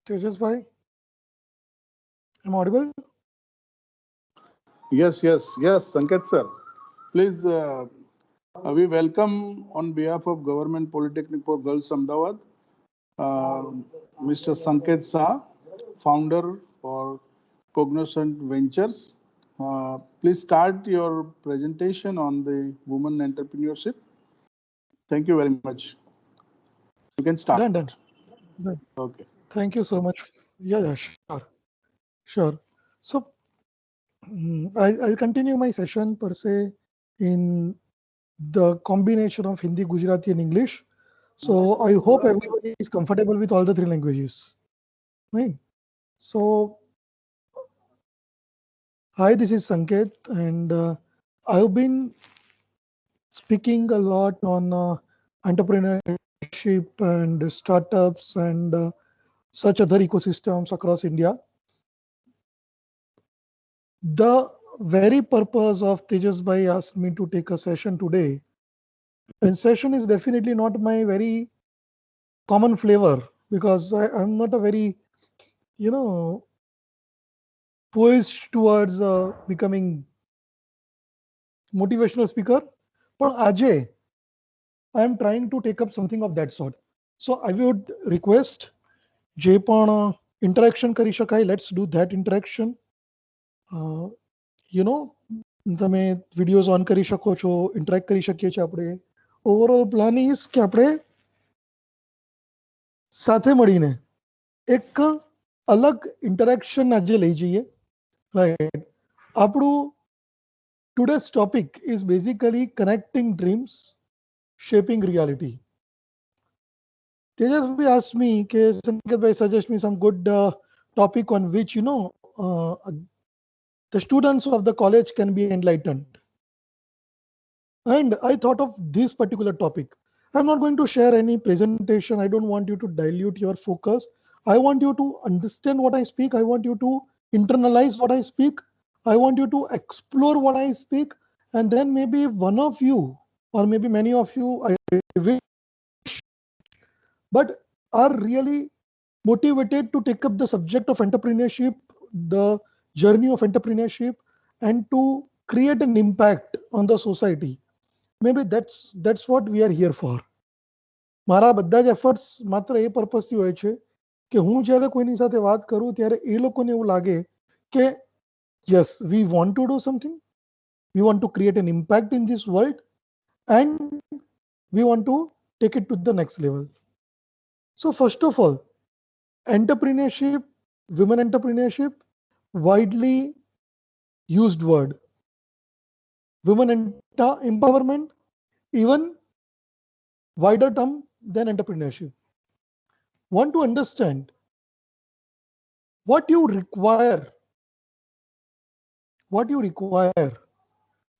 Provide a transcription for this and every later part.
Tejas bhai, am I audible? Yes, Sanket sir. Please, we welcome on behalf of Government Polytechnic for Girls Ahmedabad, uh, Mr. Sanket Shah, founder for Cognizant Ventures. Please start your presentation on the women entrepreneurship. Thank you very much. You can start. Done. Done. Okay. Thank you so much. Yeah, sure. So I'll continue my session per se in the combination of Hindi, Gujarati, and English. So I hope everybody is comfortable with all the three languages. Right. So hi, this is Sanket, and I've been speaking a lot on entrepreneurship and startups and such other ecosystems across India. The very purpose of Tejas Bhai asked me to take a session today, and session is definitely not my very common flavor because I'm not a very, you know, poised towards becoming motivational speaker. But Ajay, I'm trying to take up something of that sort. So I would request જે પણ interaction કરી શકાય, let's do that interaction. You know, તમે videos on કરી શકો છો, interact કરી શકીએ છીએ આપણે. ઓવરઓલ પ્લાન ઇઝ કે આપણે સાથે મળીને એક અલગ ઇન્ટરેક્શન આજે લઈ જઈએ. રાઈટ. આપણું today's topic is basically connecting dreams, shaping reality. Tejas bhai asked me, ke Sanket bhai suggest me some good topic on which, the students of the college can be enlightened. And I thought of this particular topic. I'm not going to share any presentation. I don't want you to dilute your focus. I want you to understand what I speak. I want you to internalize what I speak. I want you to explore what I speak. And then maybe one of you, or maybe many of you, I wish, but are really motivated to take up the subject of entrepreneurship, the journey of entrepreneurship, and to create an impact on the society. Maybe that's what we are here for. મારા બધા જ efforts માત્ર એ પર્પઝથી હોય છે કે હું જ્યારે કોઈની સાથે વાત કરું ત્યારે એ લોકોને એવું લાગે કે yes we want to do something, we want to create N impact in this world and we want to take it to the next level. So first of all, entrepreneurship, women entrepreneurship, widely used word. Women empowerment, even wider term than entrepreneurship. Want to understand what you require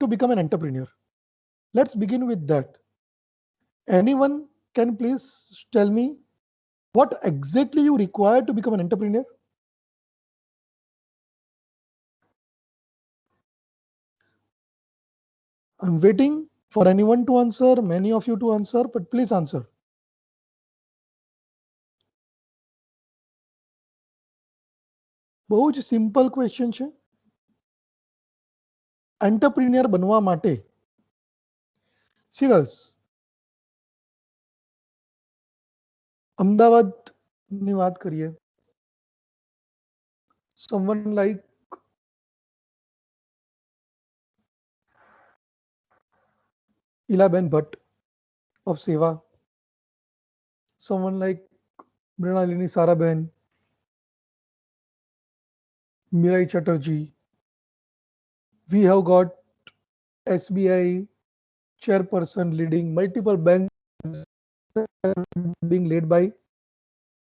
to become an entrepreneur. Let's begin with that. Anyone can please tell me what exactly you require to become an entrepreneur? I'm waiting for anyone to answer, many of you to answer, but please answer. બહુ જ simple question છે. Entrepreneur બનવા માટે singles અમદાવાદની વાત કરીએ. someone like Ilaben Bhatt of Seva, someone like Mrinalini Saraben, Mirai Chatterjee. We have got SBI chairperson leading multiple banks being led by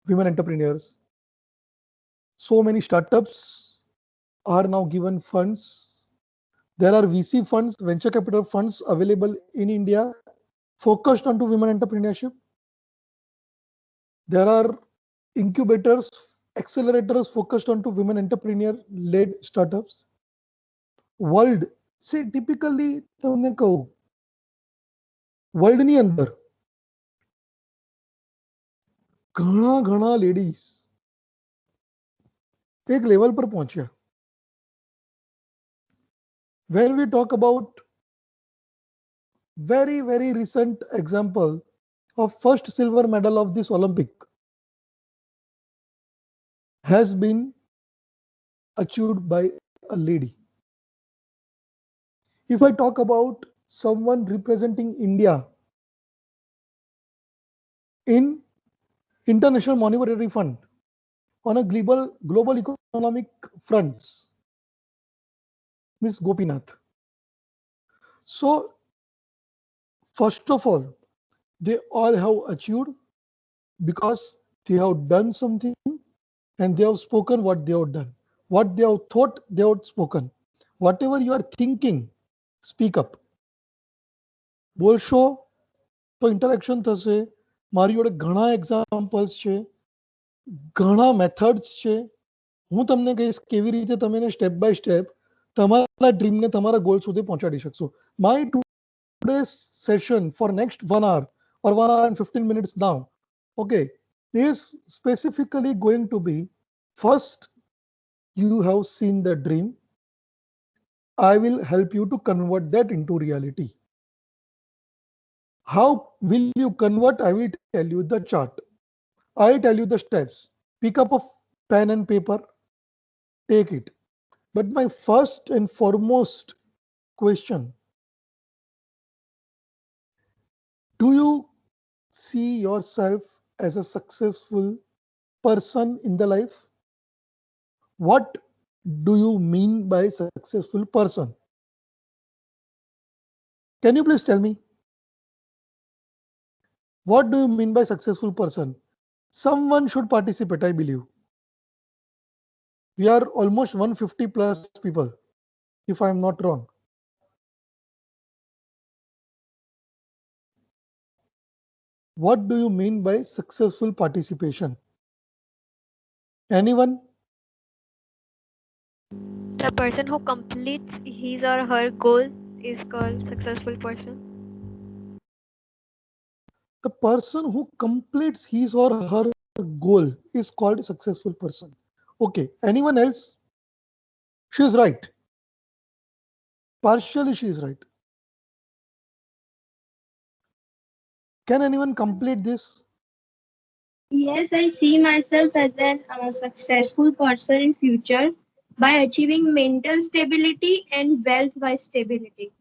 women entrepreneurs. So many startups are now given funds. There are VC funds, venture capital funds available in India focused onto women entrepreneurship. There are incubators, accelerators focused onto women entrepreneur-led startups. World, say typically તમને કહું, વર્લ્ડની અંદર ઘણા ladies एक level पर पहुंचा. When we talk about very recent example of first silver medal of this Olympic has been achieved by a lady. If I talk about someone representing India in International Monetary Fund on a global economic fronts, Ms. Gopinath. So, first of all, they all have achieved because they have done something and they have spoken what they have done. What they have thought, they have spoken. Whatever you are thinking, speak up. બોલશો તો interaction થશે. મારી જોડે ઘણા examples છે, ઘણા methods છે. હું તમને કહીશ કેવી રીતે તમે એને સ્ટેપ બાય સ્ટેપ તમારા ડ્રીમને તમારા ગોલ સુધી પહોંચાડી શકશો. My today's session for next 1 hour or 1 hour and 15 minutes now, okay, is specifically going to be, first, you have seen the dream. I will help you to convert that into reality. How will you convert? I will tell you the chart. I tell you the steps. Pick up a pen and paper, take it. But my first and foremost question, do you see yourself as a successful person in the life? What do you mean by successful person? Can you please tell me? What do you mean by successful person? Someone should participate, I believe. We are almost 150 plus people, if I am not wrong. What do you mean by successful participation? Anyone? The person who completes his or her goal is called successful person. The person who completes his or her goal is called a successful person. Okay, anyone else? She is right. Partially she is right. Can anyone complete this? Yes, I see myself as an successful person in future by achieving mental stability and wealth-wise stability.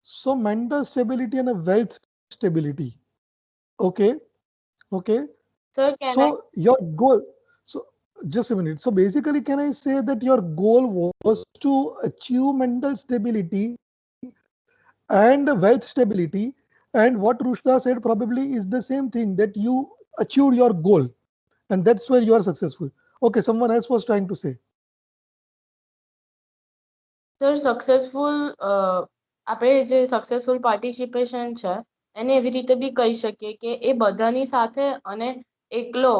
So mental stability and a wealth stability. Okay, okay. Sir, can I? So your goal, so just a minute. So basically, can I say that your goal was to achieve mental stability and wealth stability? And what Rushda said probably is the same thing, that you achieved your goal and that's where you are successful. Okay, someone else was trying to say. Sir successful આપણે જે successful participation છે એને એવી રીતે બી કહી શકીએ કે એ બધાની સાથે અને એકલો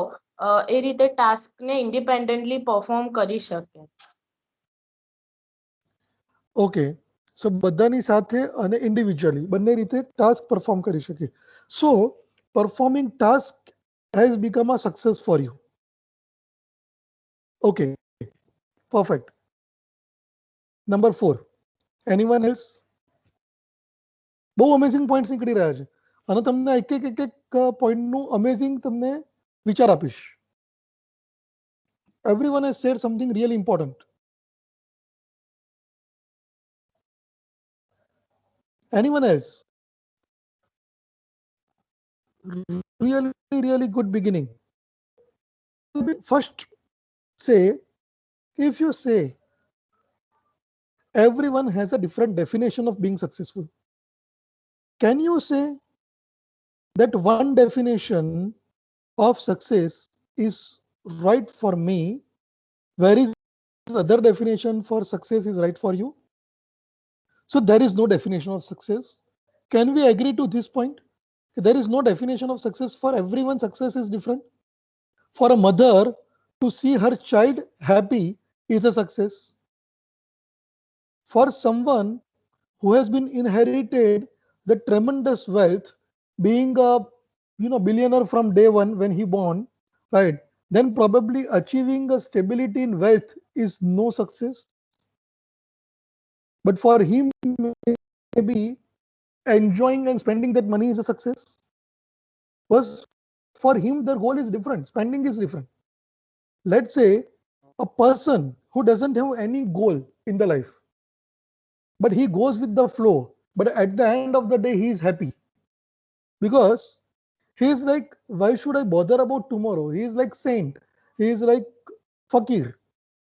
એ રીતે ટાસ્કને ઇન્ડિપેન્ડન્ટલી પરફોર્મ કરી શકે. ઓકે, સો બધાની સાથે અને ઇન્ડિવિજ્યુઅલી બંને રીતે ટાસ્ક પરફોર્મ કરી શકે. સો performing task has become a success for you. Okay, perfect. Number 4. Anyone else? બહુ અમેઝિંગ પોઈન્ટ્સ નીકળી રહ્યા છે અને તમને એક પોઈન્ટનું અમેઝિંગ તમને વિચાર આપીશ. Everyone has said something really important. Anyone else? Really good beginning. First, say, if you say everyone has a different definition of being successful, can you say that one definition of success is right for me, whereas other definition for success is right for you? So there is no definition of success. Can we agree to this point? There is no definition of success. For everyone, success is different. For a mother to see her child happy is a success. For someone who has been inherited the tremendous wealth, being a billionaire from day one when he born, right? then probably achieving a stability in wealth is no success. But for him, maybe enjoying and spending that money is a success. Was for him, their goal is different. Spending is different. Let's say a person who doesn't have any goal in the life, but he goes with the flow. But at the end of the day, he is happy because he is like, why should I bother about tomorrow? He is like saint. He is like fakir.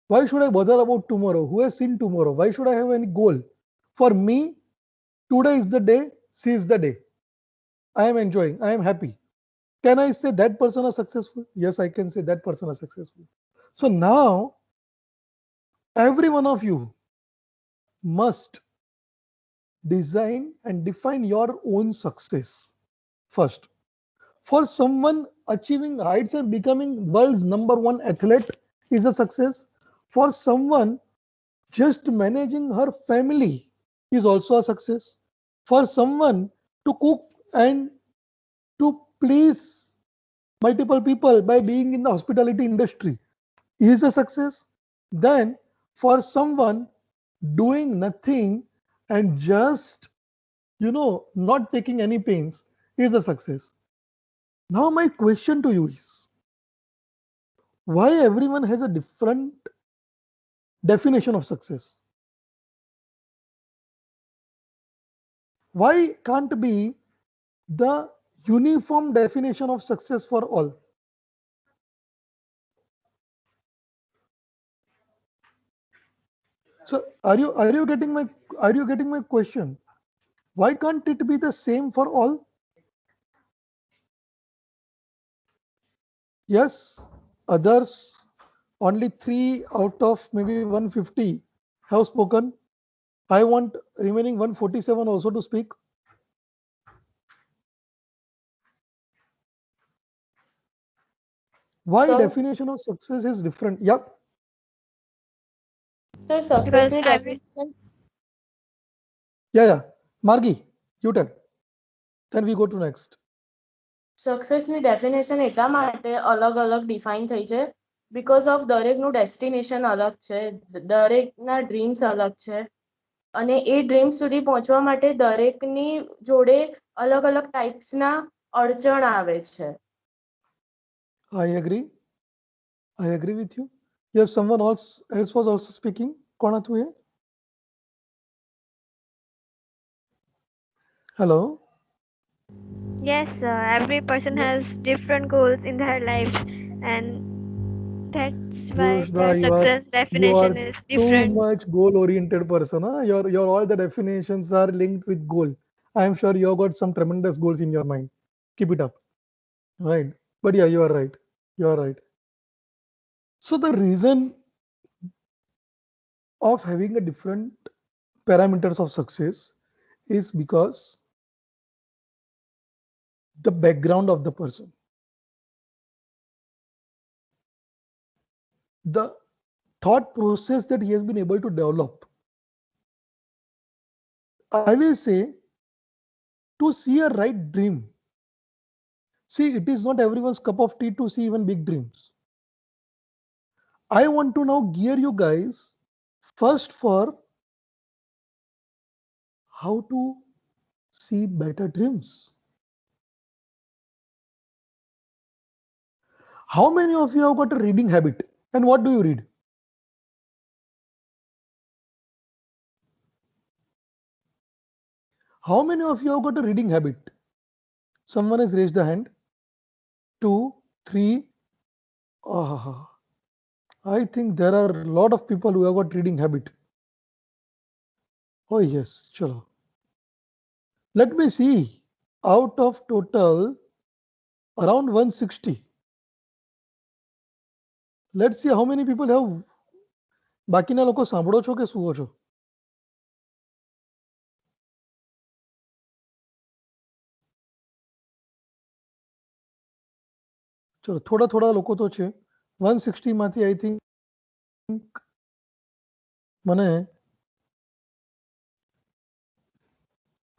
Why should I bother about tomorrow? Who has seen tomorrow? Why should I have any goal? For me, today is the day, seize the day. I am enjoying, I am happy. Can I say that person is successful? Yes, I can say that person is successful. So now, every one of you must design and define your own success first. For someone, achieving heights and becoming world's #1 athlete is a success. For someone, just managing her family is also a success. For someone, to cook and to please multiple people by being in the hospitality industry is a success. Then for someone, doing nothing and just, not taking any pains is a success. Now my question to you is, why everyone has a different definition of success? Why can't be the uniform definition of success for all? So are you getting my question? Why can't it be the same for all? Yes, others, only 3 out of maybe 150 have spoken. I want remaining 147 also to speak. Why Sir, definition of success is different? Yeah, sir, Because successની every definition yeah. Margi, you tell. Then we go to next. સક્સેસની definition એટલા માટે અલગ અલગ define થઈ છે because of દરેકનું destination અલગ છે, દરેકના ડ્રીમ્સ અલગ છે અને એ ડ્રીમ સુધી પહોંચવા માટે દરેકની જોડે અલગ અલગ ટાઈપ્સના અડચણ આવે છે. I agree with you. Yes, someone else was also speaking. कौन है तू ये? Hello. yes, every person has different goals in their lives, and that's why Yushda, their you success are definition is too different. much goal-oriented person. Huh? Your all the definitions are linked with goal. I am sure you have got some tremendous goals in your mind. Keep it up. Right. But yeah, you are right. You are right. So the reason of having a different parameters of success is because the background of the person, the thought process that he has been able to develop. I will say, to see a right dream. See, it is not everyone's cup of tea to see even big dreams. I want to now gear you guys first for how to see better dreams. How many of you have got a reading habit? And what do you read? How many of you have got a reading habit? Someone has raised the hand. 2, 3. I think there are a lot of people who have got reading habit. Oh yes, chalo. Let me see. Out of total around 160. Let's see how many people have. બાકીના લોકો સાંભળો છો કે સુવો છો? ચલો થોડા લોકો તો છે. 160 માંથી I think મને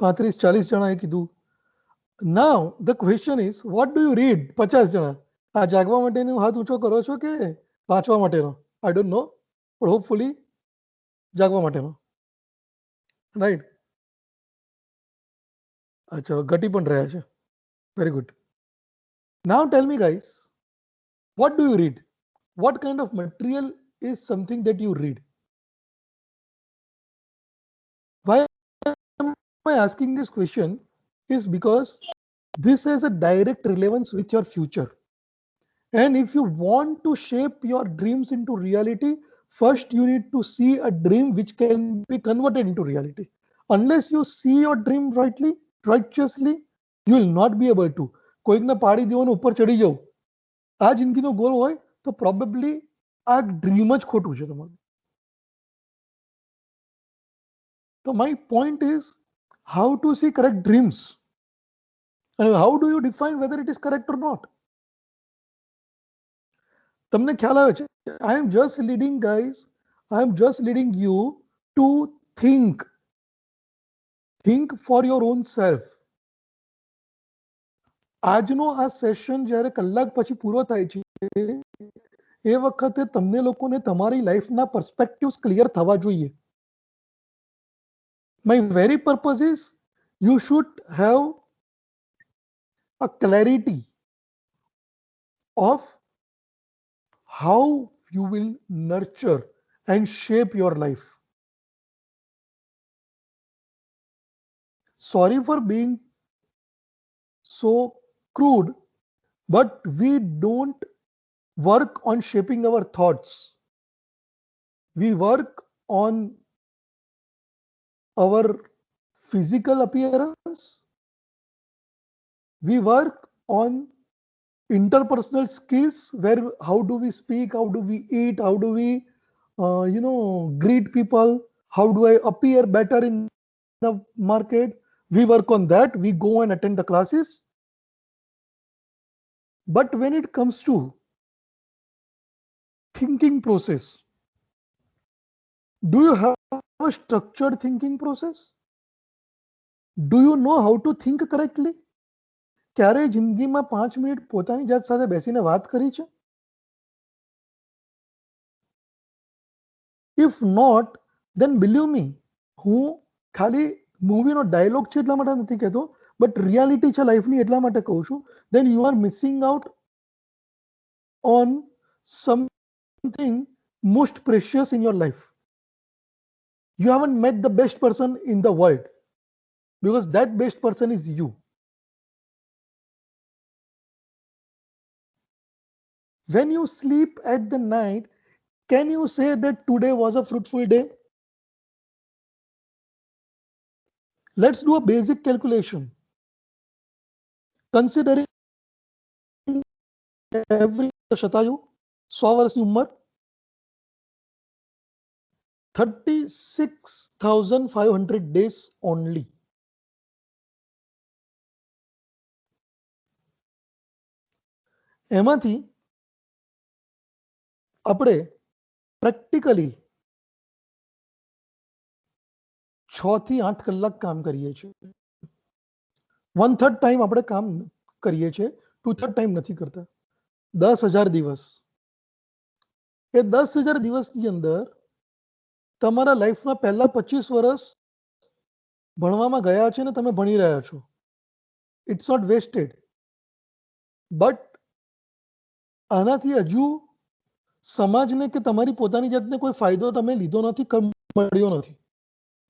35-40 જણાએ કીધું. Now the question is, what do you read? 50 જણા. આ જાગવા માટેનો હાથ ઊંચો કરો છો કે વાંચવા માટેનો? આઈ ડોન્ટ નો, પણ હોપફુલી જાગવા માટેનો, રાઈટ? અચ્છા, ઘટી પણ રહ્યા છે. Very good. Now tell me guys, what do you read? What kind of material is something that you read? Why am I asking this question is because this has a direct relevance with your future. And if you want to shape your dreams into reality, first you need to see a dream which can be converted into reality. Unless you see your dream righteously, you will not be able to. કોઈકને પાડી દેવાનું ઉપર ચડી જાવ, આ જિંદગીનો goal હોય તો probably આ ડ્રીમ જ ખોટું છે તમારું. So my point is how to see correct dreams and how do you define whether it is correct or not. તમને ખ્યાલ આવે છે? I am just leading guys, I am just leading you to think for your own self. આજનો આ session જ્યારે કલાક પછી પૂરો થાય છે એ વખતે તમને લોકોને તમારી લાઈફના પર્સપેક્ટિવ્સ ક્લિયર થવા જોઈએ. My very purpose is you should have a clarity of how you will nurture and shape your life. Sorry for being so crude, but we don't work on shaping our thoughts. We work on our physical appearance. We work on interpersonal skills, where how do we speak, how do we eat, how do we greet people, how do I appear better in the market. We work on that, we go and attend the classes. But when it comes to thinking process, do you have a structured thinking process? Do you know how to think correctly? ક્યારે જિંદગીમાં 5 minute પોતાની જાત સાથે બેસીને વાત કરી છે? If not, then believe me, હું ખાલી મૂવીનો ડાયલોગ છે એટલા માટે નથી કહેતો, બટ રિયાલિટી છે લાઈફની એટલા માટે કહું છું. Then you are missing out on something most precious in your life. You haven't met the best person in the world, because that best person is you. When you sleep at the night, can you say that today was a fruitful day? Let's do a basic calculation. Considering every શતાયુ 100 વર્ષની ઉંમર, 36,500 days only. એમાંથી આપણે practically 6 થી 8 કલાક કામ કરીએ છીએ. 1/3 time આપણે કામ કરીએ છીએ, 2/3 ટાઈમ નથી કરતા. 10,000 દિવસ. એ 10,000 દિવસની અંદર તમારા લાઈફના પહેલા 25 વર્ષ ભણવામાં ગયા છે ને તમે ભણી રહ્યા છો. It's not vested. બટ આનાથી હજુ સમાજને કે તમારી પોતાની જાતને કોઈ ફાયદો તમે લીધો નથી, મળ્યો નથી.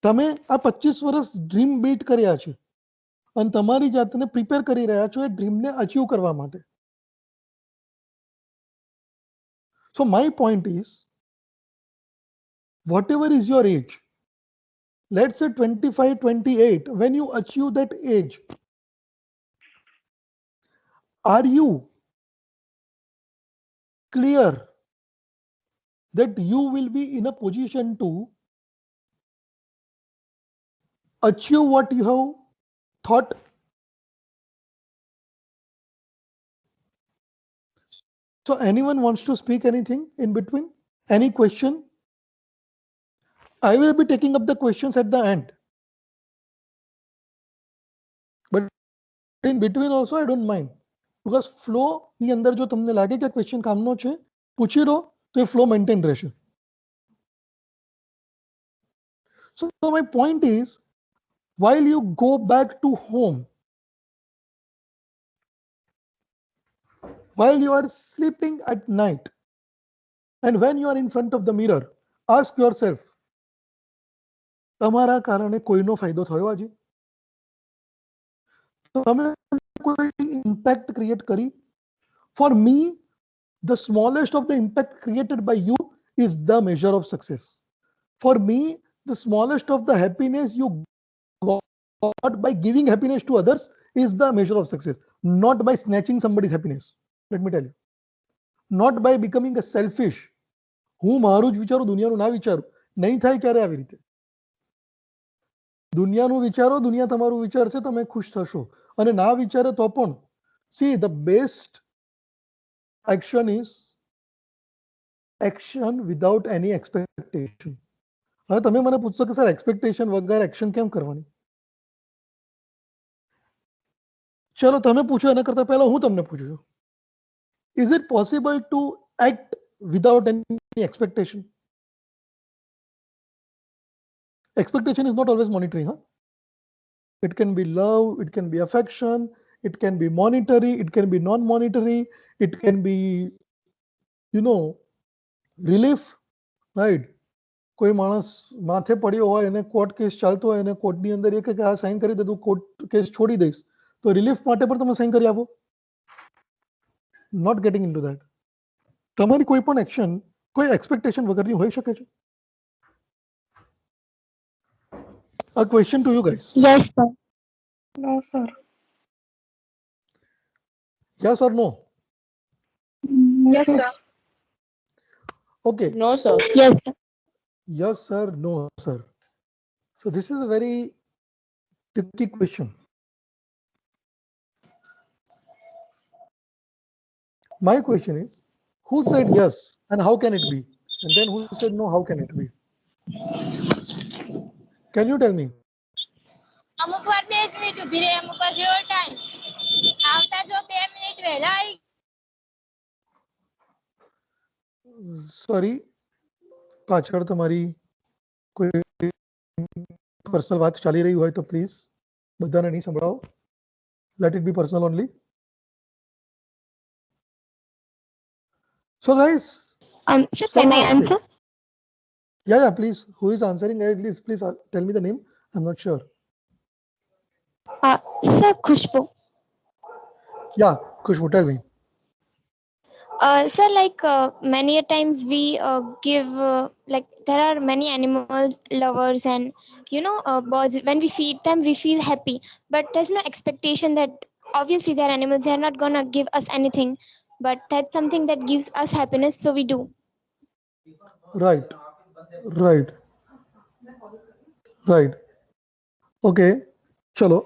તમે આ 25 વર્ષ ડ્રીમ બિલ્ડ કર્યા છે અને તમારી જાતને પ્રિપેર કરી રહ્યા છો એ ડ્રીમને અચીવ કરવા માટે. So my point is, whatever is your age, let's say 25, 28, when you achieve that age, are you clear that you will be in a position to achieve what you have thought? So anyone wants to speak anything in between? Any question? I will be taking up the questions at the end. But in between also, I don't mind. Because flow ની અંદર જો તમને લાગે કે question કામનો છે પૂછી લો તો એ ફ્લો મેન્ટેન રહેશે. So my point is, while you go back to home, while you are sleeping at night, and when you are in front of the mirror, ask yourself, તમારા કારણે કોઈનો ફાયદો થયો આજે? તમે કોઈ impact create કરી? For me, the smallest of the impact created by you is the measure of success. For me, the smallest of the happiness you got by giving happiness to others is the measure of success, not by snatching somebody's happiness. Let me tell you, not by becoming a selfish. હું મારું જ વિચારું, દુનિયાનું ના વિચારું. નહીં થાય ક્યારે આવી રીતે. દુનિયાનું વિચારો, દુનિયા તમારું વિચારશે, તમે ખુશ થશો. અને ના વિચારે તો પણ, see, the best action is action without any expectation. હવે તમે મને પૂછશો કે સર એક્સપેક્ટેશન વગર એક્શન કેમ કરવાની? ચલો તમે પૂછો એના કરતા પહેલા હું તમને પૂછું છું, is it possible to act without any expectation? Expectation is not always monetary, huh? It can be love, it can be affection, it can be monetary, it can be non-monetary, it can be, you know, relief, right? કોઈ માણસ માથે પડ્યો હોય અને court case ચાલતો હોય અને કોર્ટની અંદર એ કે આ સાઇન કરી દે, તું કોર્ટ કેસ છોડી દઈશ, તો રિલીફ માટે પણ તમે સાઇન કરી આપો? Not getting into that. તમારી કોઈ પણ એક્શન કોઈ એક્સપેક્ટેશન વગરની હોઈ શકે છે? A question to you guys. Yes, sir. No, sir. Yes or no? Yes, sir. Okay. No, sir. Yes, sir. Yes, sir. No, sir. So this is a very tricky question. My question is, who said yes and how can it be? And then who said no, how can it be? Can you tell me? અમુક વાર 2 minute ઊભી રહે, અમુક વાર જેવો time આવતા જો 2 minute વહેલા આવી. Sorry, પાછળ તમારી કોઈ પર્સનલ વાત ચાલી રહી હોય તો પ્લીઝ બધાને નહીં સંભળાવો. Let it be personal only. So guys, Sir, can I answer? Yeah, please. Who is answering? Please tell me the name. I'm not sure. Sir, Khushbu. Yeah, Khushbu, tell me. Sir, like many a times we give like there are many animal lovers and birds. When we feed them, we feel happy, but there's no expectation that obviously they're animals. They're not gonna give us anything, but that's something that gives us happiness, so we do. Right. Okay. Chalo.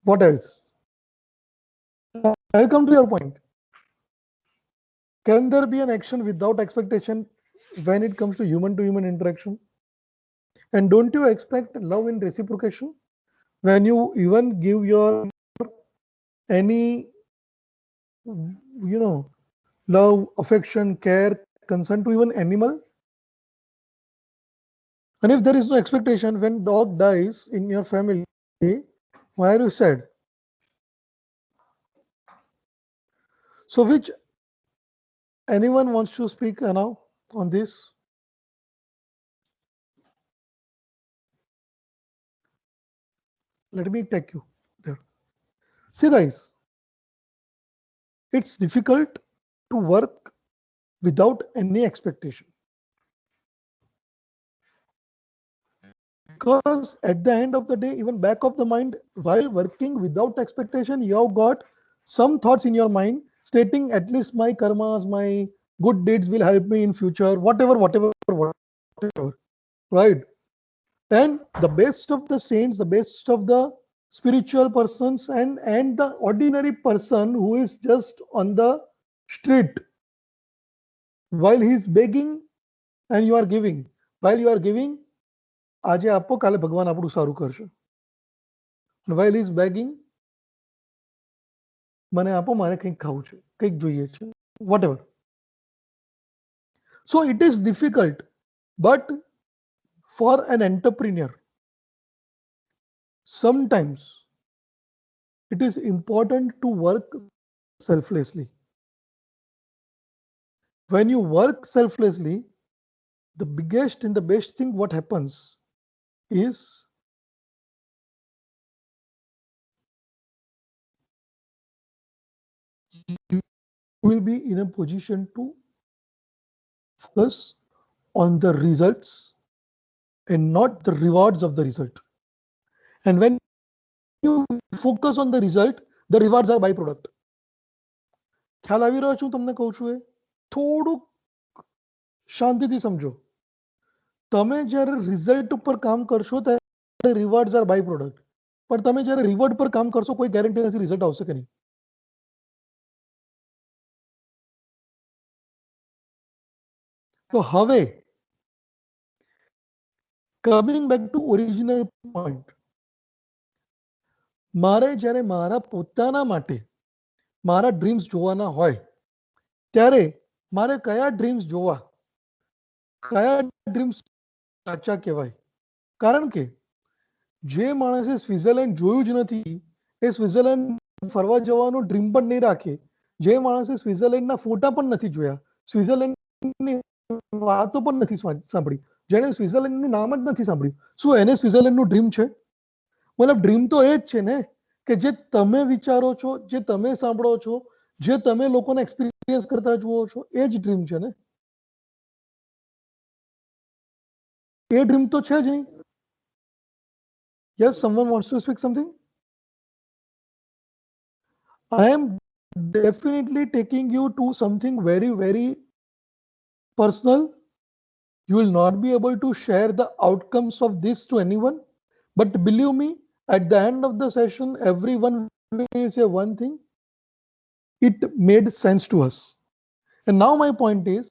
What else? I'll come to your point. Can there be an action without expectation when it comes to human interaction? And don't you expect love in reciprocation? When you even give your any, love, affection, care, concern to even animal? And if there is no expectation, when dog dies in your family, why are you sad? So which anyone wants to speak now on this? Let me take you there. See guys, it's difficult to work without any expectation. Because at the end of the day, even back of the mind, while working without expectation, you have got some thoughts in your mind stating at least my karmas, my good deeds will help me in future, whatever, right? And the best of the saints, the best of the spiritual persons and the ordinary person who is just on the street, while he is begging and you are giving, while you are giving, આજે આપો કાલે ભગવાન આપણું સારું કરશે. And while he is begging, મને આપો, મારે કંઈક ખાવું છે, કંઈક જોઈએ છે, whatever. So it is difficult, but for an entrepreneur, sometimes it is important to work selflessly. When you work selflessly, the biggest and the best thing what happens is you will be in a position to focus on the results and not the rewards of the result. And when you focus on the result, the rewards are byproduct. ખ્યાલ આવી રહ્યો છું તમને કહું છું એ? થોડુંક શાંતિથી સમજો. તમે જ્યારે રિઝલ્ટ ઉપર કામ કરશો ત્યારે રિવોર્ડ્સ આર બાય પ્રોડક્ટ, પણ તમે જ્યારે રિવોર્ડ પર કામ કરશો કોઈ ગેરંટી નથી રિઝલ્ટ આવશે કે નહીં. તો હવે coming back to original point, મારે જ્યારે મારા પોતાના માટે મારા ડ્રીમ્સ જોવાના હોય ત્યારે મારે કયા ડ્રીમ્સ જોવા, કયા ડ્રીમ્સ સાચા કહેવાય? કારણ કે જે માણસે સ્વિટ્ઝરલેન્ડ જોયું જ નથી એ સ્વિટ્ઝરલેન્ડ ફરવા જવાનો ડ્રીમ પણ નહીં રાખે. જે માણસે સ્વિટ્ઝરલેન્ડના ફોટા પણ નથી જોયા, સ્વિટ્ઝરલેન્ડની વાતો પણ નથી સાંભળી, જેણે સ્વિટ્ઝરલેન્ડનું નામ જ નથી સાંભળ્યું, શું એને સ્વિટ્ઝરલેન્ડનું ડ્રીમ છે? મતલબ ડ્રીમ તો એ જ છે ને કે જે તમે વિચારો છો, જે તમે સાંભળો છો, જે તમે લોકોને એક્સપિરિયન્સ કરતા જુઓ છો, એ જ ડ્રીમ છે ને. એ ડ્રીમ તો છે જ નહીં. Yes, someone wants to speak something? I am definitely taking you to something very, very personal. You will not be able to share the outcomes of this to anyone. But believe me, at the end of the session, everyone will say one thing. It made sense to us. And now my point is,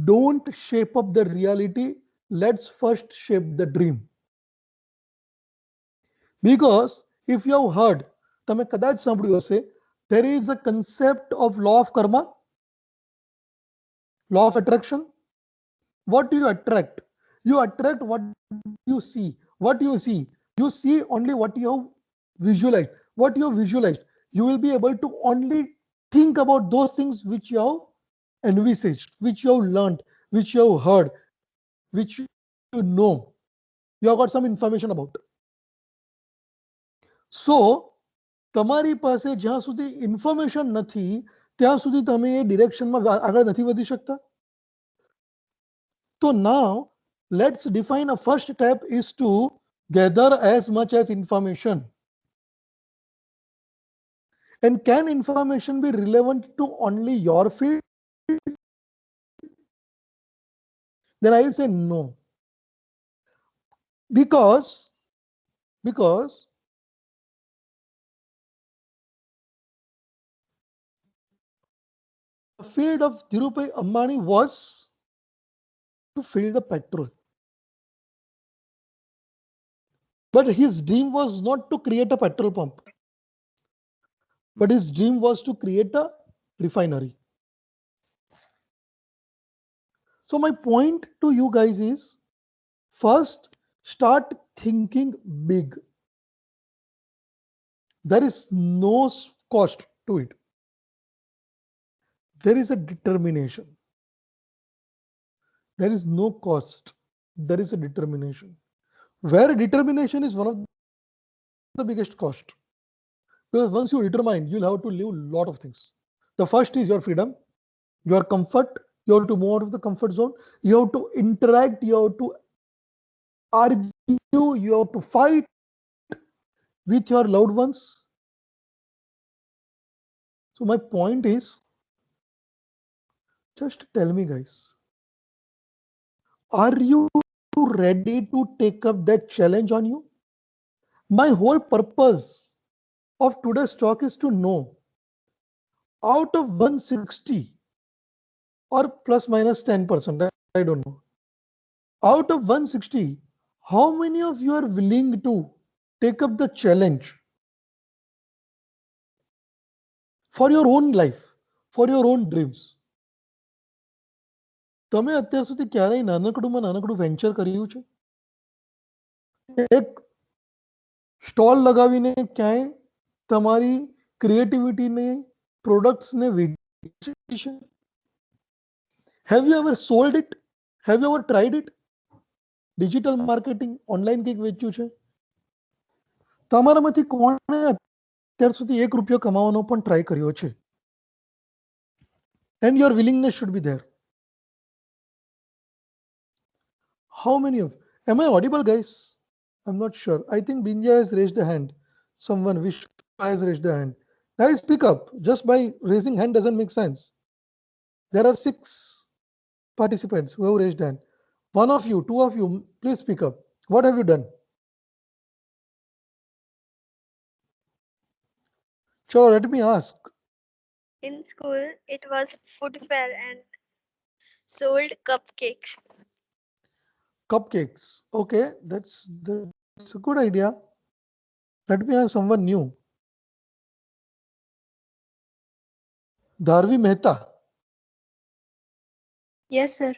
don't shape up the reality. Let's first shape the dream. Because if you have heard, તમે કદાચ સાંભળ્યું હશે, there is a concept of law of karma, law of attraction. What do you attract? You attract what you see. What you see only what you have visualized. What you have visualized, you will be able to only think about those things which you have envisaged, which you have learned, which you have heard, which you know. You have got some information about. So તમારી પાસે જ્યાં સુધી information નથી ત્યાં સુધી તમે એ ડિરેક્શનમાં આગળ નથી વધી શકતા. So now let's define a first step is to gather as much as information. And can information be relevant to only your field? Then I will say no. Because the field of Dhirubhai Ambani was to fill the petrol. But his dream was not to create a petrol pump. But his dream was to create a refinery. So my point to you guys is, first start thinking big. There is no cost to it. There is a determination. There is no cost. There is a determination. Where determination is one of the biggest cost. Because once you determine, you'll have to live a lot of things. The first is your freedom, your comfort. You have to move out of the comfort zone. You have to interact. You have to argue. You have to fight with your loved ones. So my point is, just tell me, guys, are you ready to take up that challenge on you? My whole purpose of today's talk is to know, out of 160 or plus minus 10%, I don't know, out of 160, how many of you are willing to take up the challenge for your own life, for your own dreams. તમે અત્યાર સુધી ક્યારેય નાનકડુંમાં નાનકડું venture કર્યું છે? એક stall લગાવીને ક્યાંય તમારી ક્રિએટિવિટીને પ્રોડક્ટ્સને વેચી છે? Have you ever sold it? Have you ever tried it? Digital marketing, online કંઈક વેચ્યું છે? તમારામાંથી કોણે અત્યાર સુધી ₹1 કમાવાનો પણ ટ્રાય કર્યો છે? And your willingness should be there. How many of? Am I audible, guys? I'm not sure. I think Binja has raised a hand. Someone, Vishwa has raised a hand. Guys, speak up. Just by raising hand doesn't make sense. There are 6 participants who have raised hand. 1 of you, 2 of you, please speak up. What have you done? Sure, let me ask. In school, it was food fair and sold cupcakes. Cupcakes. Okay, that's a good idea. Let me ask someone new. Dharvi Mehta. Yes, sir.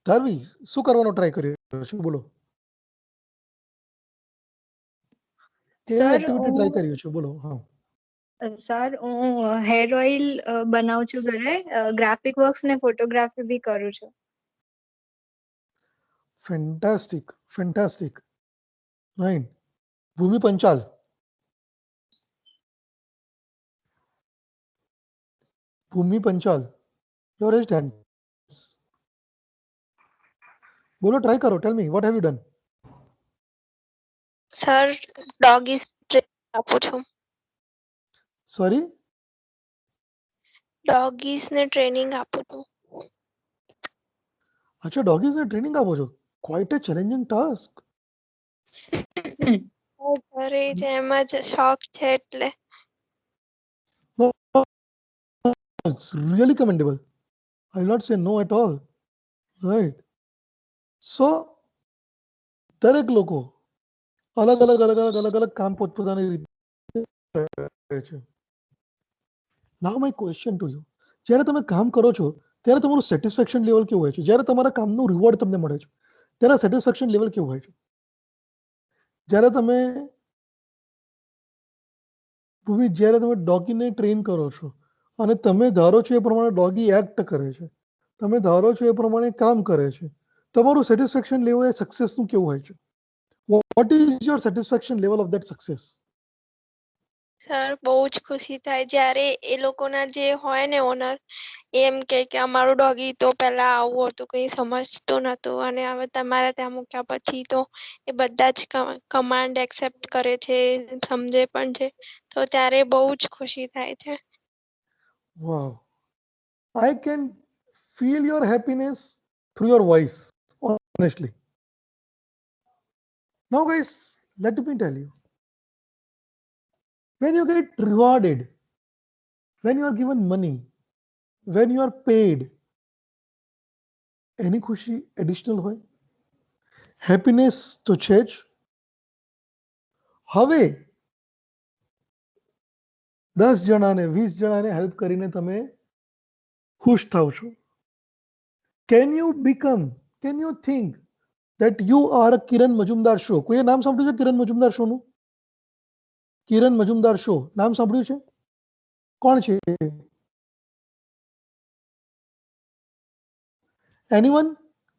ધારવી, શું કરવાનો try કર્યો છે? બોલો. કેવી Sir, activity try કર્યો છે? બોલો. હા. સર હું હેર ઓઇલ બનાવું છું ઘરે, ગ્રાફિક વર્ક્સ ને ફોટોગ્રાફી બી કરું છું. Fantastic, fantastic. Right. Bhumi Panchal. Bhumi Panchal. Your raised hand. બોલો, ટ્રાય કરો. Tell me, what have you done? Sir doggies આપું છું. Sorry? ડોગીસ ને ટ્રેનિંગ આપું છું. અચ્છા, ડોગીઝને ટ્રેનિંગ આપો છો. Quite a challenging task. ઘરે જ એમાં જ શોખ છે એટલે. No, it's really commendable. I will not say no at all. Right. So, દરેક લોકો અલગ અલગ અલગ અલગ અલગ અલગ કામ પોતપોતાની રીતે કરે છે. Now my question to you, જ્યારે તમે કામ કરો છો ત્યારે તમારું સેટિસ્ફેક્શન લેવલ કેવું હોય છે? જ્યારે તમારા કામનું રિવોર્ડ તમને મળે છે ત્યારે સેટિસ્ફેક્શન લેવલ કેવું હોય છે? જ્યારે તમે ભૂમિ, જ્યારે તમે ડોગીને ટ્રેન કરો છો અને તમે ધારો છો એ પ્રમાણે ડોગી એક્ટ કરે છે, તમે ધારો છો એ પ્રમાણે કામ કરે છે, તમારું સેટિસ્ફેક્શન લેવલ એ સક્સેસનું કેવું હોય છે? What is your satisfaction level of that success? Sir બહુ જ ખુશી થાય જ્યારે એ લોકોના જે હોય ને ઓનર એમ કે અમારું ડોગી તો પહેલા આવું હતું, કંઈ સમજતું નતું અને હવે તમારે ત્યાં મૂક્યા પછી તો એ બધા જ કમાન્ડ એક્સેપ્ટ કરે છે, સમજે પણ છે, તો ત્યારે બહુ જ ખુશી થાય છે. Wow. I can feel your happiness through your voice, honestly. Now, guys, let me tell you. When you get rewarded, when you are given money, when you are paid, any ખુશી additional હોય? Happiness તો છે જ. હવે 10 જણાને 20 જણાને help કરીને તમે ખુશ થાવ છો. Can you think that you are a Kiran Majumdar show? કોઈએ નામ સાંભળ્યું છે કિરણ મજુમદાર શોનું? કિરણ મજુમદાર શો નામ સાંભળ્યું છે? કોણ છે? એનીવન?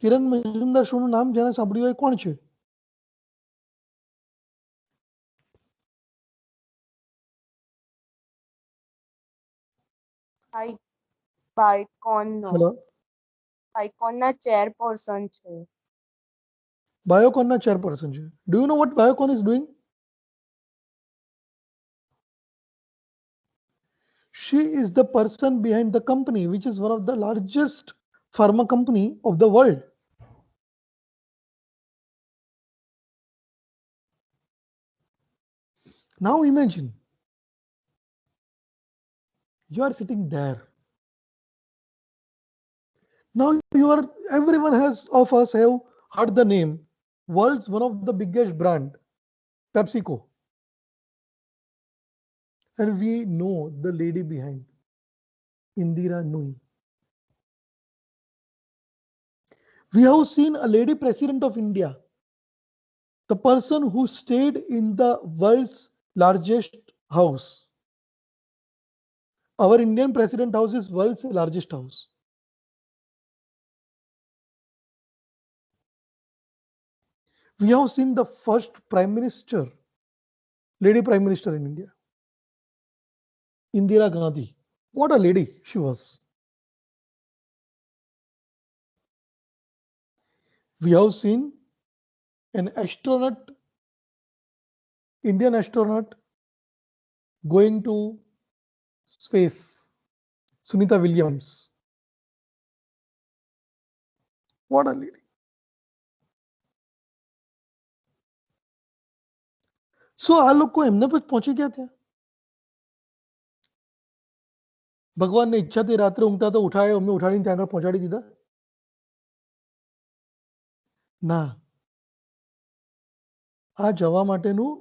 કિરણ મજુમદાર શોનું નામ જેણે સાંભળ્યું હોય કોણ છે? બાયકોનનો હેલો, બાયકોનના ચેરપર્સન છે. બાયોકોનના ચેરપર્સન છે. Do you know what Biocon is doing? She is the person behind the company, which is one of the largest pharma company of the world. Now imagine, you are sitting there. Now everyone of us have heard the name, world's one of the biggest brand, PepsiCo. And we know the lady behind, Indira Nui. We have seen a lady president of India, the person who stayed in the world's largest house. Our Indian president house is world's largest house. We have seen the first prime minister, lady prime minister in India, Indira Gandhi. What a lady she was. We have seen an astronaut, Indian astronaut, going to space, Sunita Williams. What a lady. So આ લોકો એમને પર પહોંચી ગયા ત્યાં. ભગવાનની ઈચ્છાથી રાત્રે ઊંઘતા તો ઉઠાય, અમને ઉઠાડીને ત્યાં આગળ પહોંચાડી દીધા? ના, આ જવા માટેનું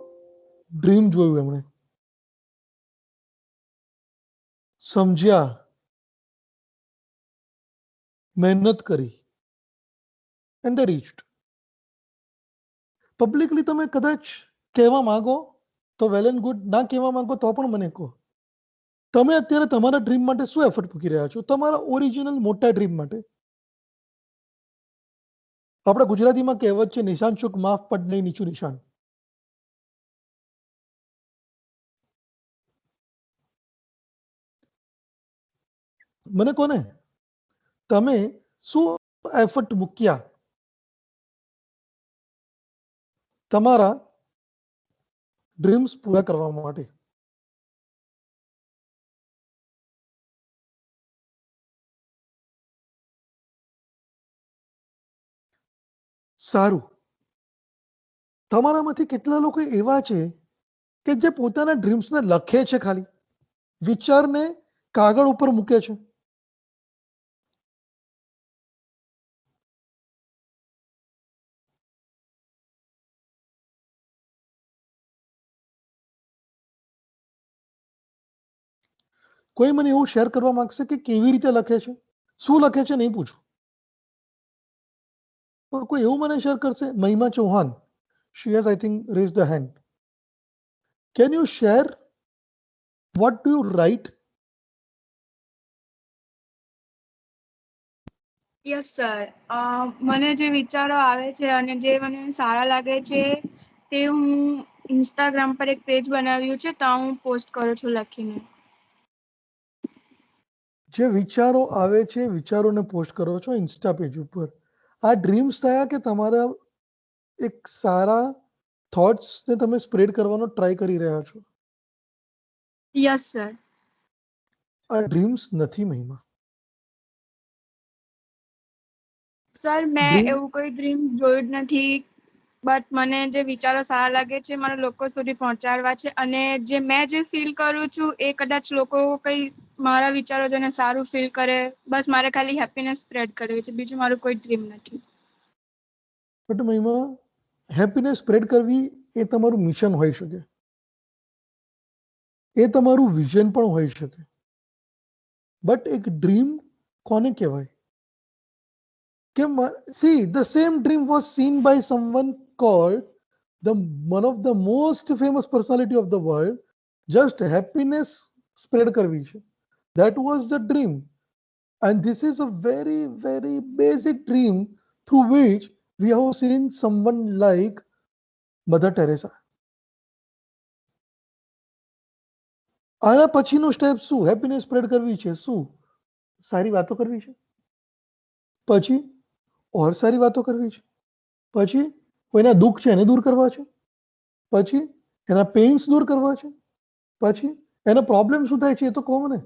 ડ્રીમ જોયું એમણે, સમજ્યા, મહેનત કરી, and they reached. પબ્લિકલી તમે કદાચ કહેવા માંગો તો વેલ એન્ડ ગુડ, ના કહેવા માંગો તો પણ મને કહો. તમે અત્યારે તમારા ડ્રીમ માટે શું એફર્ટ મૂકી રહ્યા છો? તમારા ઓરિજિનલ મોટા ડ્રીમ માટે. આપણા ગુજરાતીમાં કહેવત છે, નિશાન ચૂક માફ પડ નહીં નીચું નિશાન. મને કોને તમે શું એફર્ટ મૂક્યા તમારા ડ્રીમ્સ પૂરા કરવા માટે? સારું, તમારામાંથી કેટલા લોકો એવા છે કે જે પોતાના ડ્રીમ્સને લખે છે, ખાલી વિચારને કાગળ ઉપર મૂકે છે? કોઈ મને એવું શેર કરવા માંગશે કે કેવી રીતે લખે છે, શું લખે છે? નહીં પૂછું, પણ કોઈ એવું મને શેર કરશે? મહિમા Chauhan, she has, I think, raised the hand. Can you share what do you write? Yes sir, મને જે વિચારો આવે છે અને જે મને સારા લાગે છે તે હું ઇન્સ્ટાગ્રામ પર એક પેજ બનાવ્યું છે, ત્યાં હું પોસ્ટ કરું છું લખીને. જે વિચારો આવે છે વિચારોને પોસ્ટ કરો છો ઇન્સ્ટા પેજ ઉપર. આ ડ્રીમ્સ થયા કે તમારા એક સારા થોટ્સને તમે સ્પ્રેડ કરવાનો ટ્રાય કરી રહ્યા છો? Yes sir. આ ડ્રીમ્સ નથી મહિમા. સર મેં Dream- એવું કોઈ ડ્રીમ જોયું જ નથી, બટ મને જે વિચારો સારા લાગે છે મારે લોકો સુધી પહોંચાડવા છે, અને જે મેં જે ફીલ કરું છું એ કદાચ લોકો કંઈ મારા વિચારો જોઈને સારું ફીલ કરે. બસ મારે ખાલી હેપીનેસ સ્પ્રેડ કરવી છે, બીજું મારું કોઈ ડ્રીમ નથી. બટ મહિમા, હેપીનેસ સ્પ્રેડ કરવી એ તમારું મિશન હોઈ શકે, એ તમારું વિઝન પણ હોઈ શકે, બટ એક ડ્રીમ કોને કહેવાય? કે see, the same dream was seen by someone called the one of the most famous personality of the world. Just happiness spread કરવી છે. That was the dream, and this is a very very basic dream through which we have seen someone like Mother Teresa. આના પછીનો step શું? Happiness spread કરવી છે, શું સારી વાતો કરવી છે, પછી ઓર સારી વાતો કરવી છે, પછી કોઈના દુઃખ છે એને દૂર કરવા છે, પછી એના પેઇન્સ દૂર કરવા છે, પછી એના પ્રોબ્લેમ શું થાય છે એ તો કહો મને.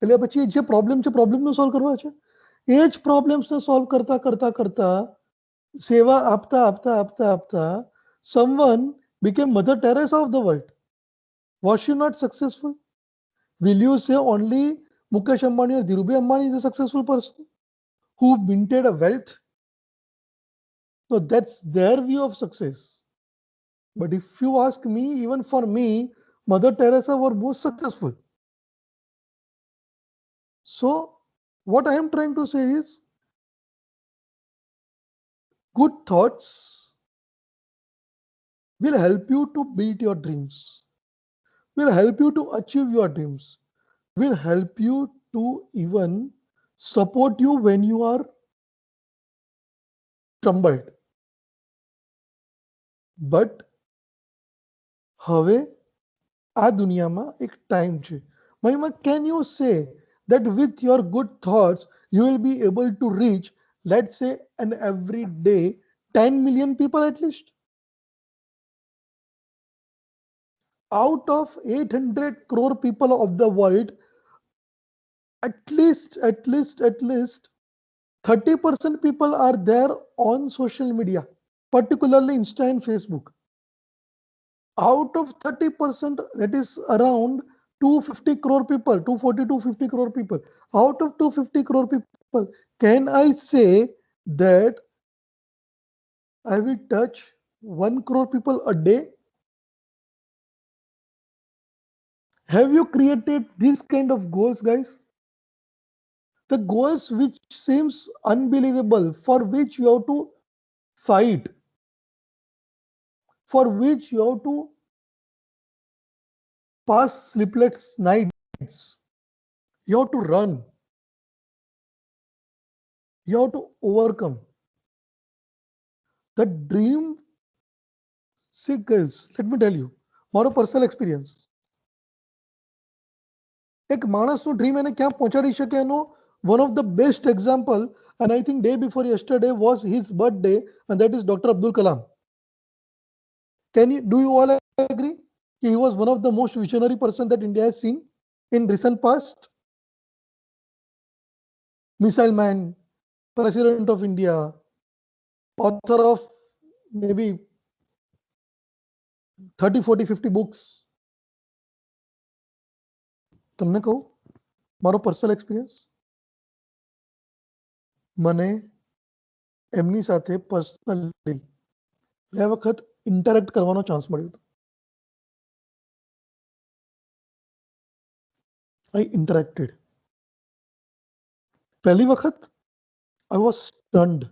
એટલે પછી જે પ્રોબ્લેમ છે પ્રોબ્લેમને સોલ્વ કરવા છે. એ જ પ્રોબ્લેમ્સને સોલ્વ કરતા કરતા કરતા સેવા આપતા આપતા આપતા આપતા someone became Mother Teresa of the world. Was she not successful? Will you say only Mukesh Ambani or Dhirubhai Ambani is a successful person who minted a wealth? No, that's their view of success. But if you ask me, even for me, Mother Teresa were most successful. So what I am trying to say is, good thoughts will help you to build your dreams, will help you to achieve your dreams, will help you to even support you when you are troubled. But હવે આ દુનિયામાં એક time છે. Mahima, can you say that with your good thoughts you will be able to reach, let's say, an every day 10 million people at least? Out of 800 crore people of the world, at least 30% people are there on social media, particularly Insta and Facebook. Out of 30%, that is around 250 crore people, 240 to 50 crore people. Out of 250 crore people, can I say that I will touch 1 crore people a day? Have you created these kind of goals, guys? The goals which seems unbelievable, for which you have to fight, for which you have to pass sleepless nights, you have to run, you have to overcome. The dream, see guys, let me tell you, મારો personal experience. એક માણસનું dream એને ક્યાં પહોંચાડી શકે એનો one of the best example, and I think day before yesterday was his birthday, and that is Dr. Abdul Kalam. Do you all agree? He was one of the most visionary person that India has seen in recent past. Missile man, President of India, author of maybe 30, 40, 50 books. તમને કહું મારો personal experience, મને એમની સાથે personally બે વખત interact કરવાનો chance મળ્યો હતો. I interacted. પહેલી વખત I was stunned.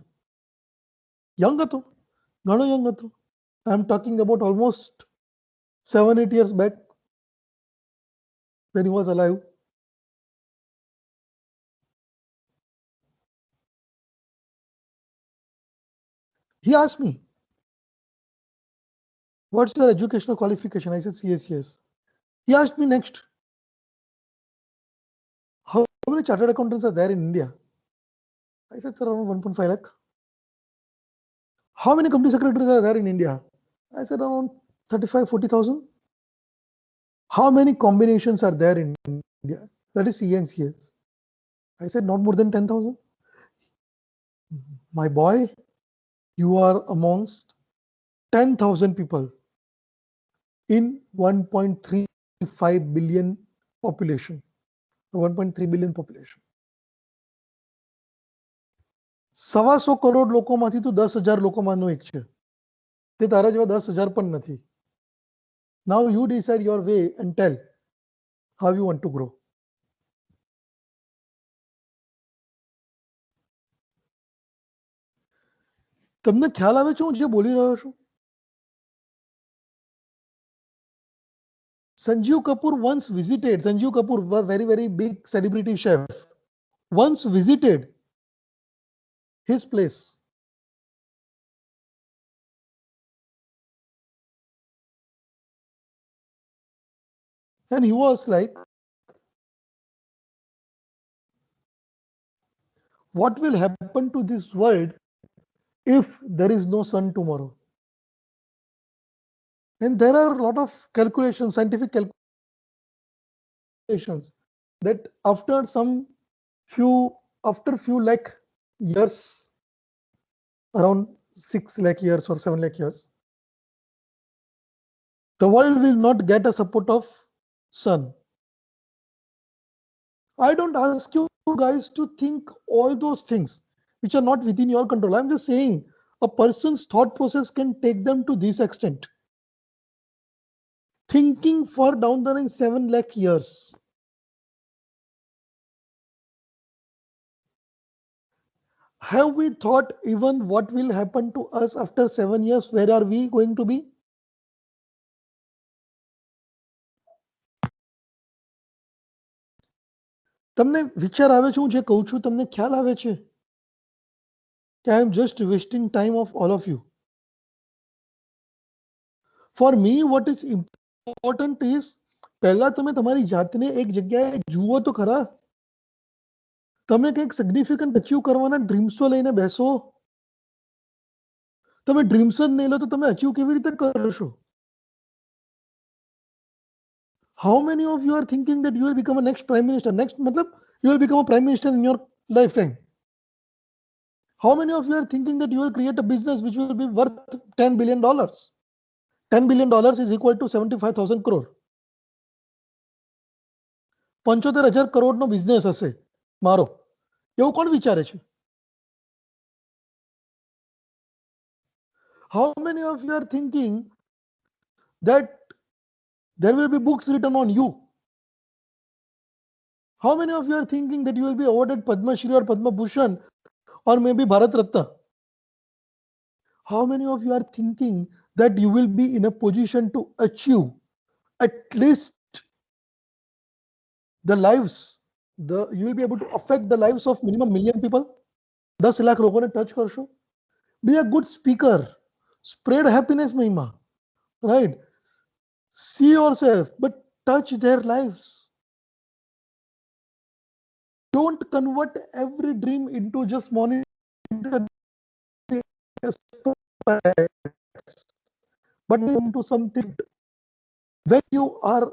યંગ હતો, ઘણો યંગ હતો. I am talking about almost 7-8 years back when he was alive. He asked me, what's your educational qualification? I said CSCS. He asked me next, how many chartered accountants are there in India? I said, sir, around 1.5 lakh. How many company secretaries are there in India? I said, around 35-40,000. How many combinations are there in India? That is CA and CS. I said, not more than 10,000. My boy, you are amongst 10,000 people in 1.35 billion population. 1.3 billion population. 125 crore લોકોમાંથી તું 10,000 લોકોમાંનો એક છે. તે તારા જેવા 10,000 પણ નથી. Now you decide your way and tell how you want to grow. તમને ખ્યાલ આવે છે હું જે બોલી રહ્યો છું? Sanjeev Kapoor once visited, Sanjeev Kapoor, a very, very big celebrity chef, once visited his place. And he was like, what will happen to this world if there is no sun tomorrow? And there are a lot of calculations, scientific calculations, that after few lakh years, around 6 lakh years or 7 lakh years, the world will not get a support of sun. I don't ask you guys to think all those things which are not within your control. I'm just saying a person's thought process can take them to this extent. thinking for down the line 7 lakh years. Have we thought even what will happen to us after 7 years? Where are we going to be? તમને વિચાર આવે છે હું જે કહું છું તમને ખ્યાલ આવે છે કે I am just wasting time of all of you. For me what is important is પહેલા તમે તમારી જાતને એક જગ્યાએ જુઓ તો ખરા. તમે કંઈક સિગ્નિફિકન્ટ અચીવ કરવાના ડ્રીમ્સો લઈને બેસો. તમે ડ્રીમ્સ જ નહીં લો તો તમે અચીવ કેવી રીતે કરશો? How many of you are thinking that you will become a next prime minister? Next, matlab, you will become a prime minister in your lifetime. How many of you are thinking that you will create a business which will be worth $10 billion? $10 billion is equal to 75,000 crore. 75,000 કરોડનો business હશે મારો, એવું કોણ વિચારે છે? How many of you are thinking that there will be books written on you? How many of you are thinking that you will be awarded Padma Shri or Padma Bhushan or maybe Bharat Ratna? How many of you are thinking that you will be in a position to achieve at least the lives, you will be able to affect the lives of minimum million people? 10 lakh લોકોને touch કરશો. Be a good speaker. Spread happiness, Mahima. Right? See yourself, but touch their lives. Don't convert every dream into just monetary aspects, but into something. When you are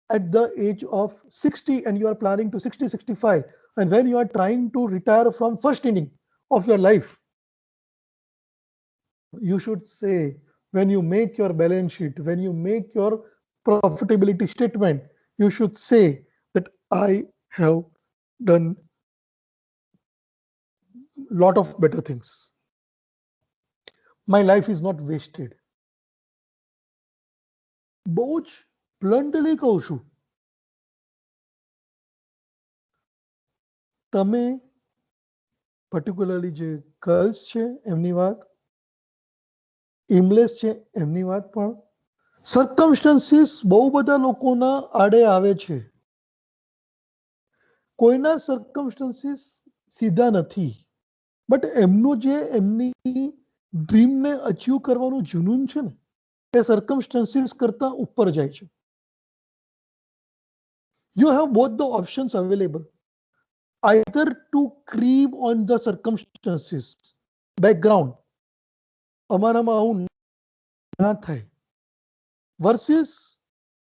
at the age of 60 and you are planning to 60, 65, and when you are trying to retire from first inning of your life, you should say, when you make your balance sheet, when you make your profitability statement, you should say that I have done lot of better things. My life is not wasted. બહુ જ bluntly કહું છું. તમે particularly જે girls છે એમની વાત, એમલેસ છે એમની વાત, પણ circumstances બહુ બધા લોકોના આડે આવે છે. કોઈના circumstances સીધા નથી, બટ એમનું જે એમની ડ્રીમને અચીવ કરવાનું જુનૂન છે ને એ circumstances કરતા ઉપર જાય છે. You have both the options available. Either to creep on the circumstances, background, અમારામાં આવું ના થાય, versus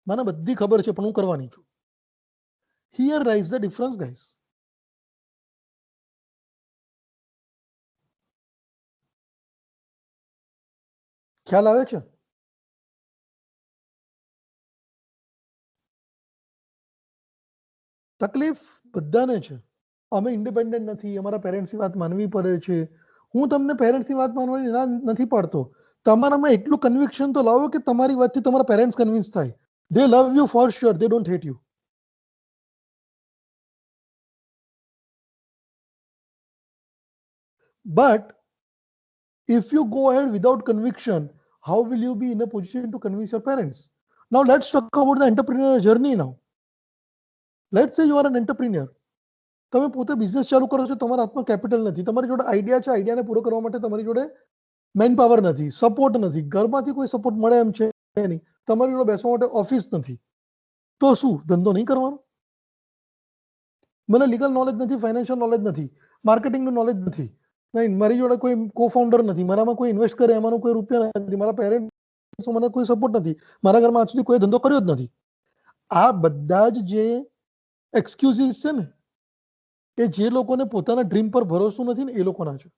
મને બધી ખબર છે પણ હું કરવાની છું. Here lies the difference, guys. ખ્યાલ આવે છે? તકલીફ બધાને છે. અમે ઇન્ડિપેન્ડન્ટ નથી, અમારા પેરેન્ટ્સની વાત માનવી પડે છે. હું તમને પેરેન્ટ્સની વાત માનવાની ના નથી પાડતો. તમારામાં એટલું કન્વિક્શન તો લાવો કે તમારી વાતથી તમારા પેરેન્ટ્સ કન્વિન્સ થાય. They love you for sure, they don't hate you. But if you go ahead without conviction, how will you be in a position to convince your parents? Now let's talk about the entrepreneurial journey now. Let's say you are an entrepreneur. તમે પોતે business ચાલુ કરો છો, તમારા હાથમાં capital નથી, તમારી જોડે આઈડિયા છે, આઈડિયાને પૂરો કરવા માટે તમારી જોડે મેન પાવર નથી, સપોર્ટ નથી, ઘરમાંથી કોઈ સપોર્ટ મળે એમ છે નહીં, તમારી જોડે બેસવા માટે ઓફિસ નથી, તો શું ધંધો નહીં કરવાનો? મને લીગલ નોલેજ નથી, ફાઇનાન્શિયલ નોલેજ નથી, માર્કેટિંગનું નોલેજ નથી, નહીં, મારી જોડે કોઈ કો ફાઉન્ડર નથી, મારામાં કોઈ ઇન્વેસ્ટ કરે એમાંનો કોઈ રૂપિયા નથી, મારા પેરેન્ટ્સ મને કોઈ સપોર્ટ નથી, મારા ઘરમાં આજ સુધી કોઈ ધંધો કર્યો જ નથી. આ બધા જ જે એક્સક્યુઝિસ છે ને એ જે લોકોને પોતાના ડ્રીમ પર ભરોસો નથી ને એ લોકોના છે.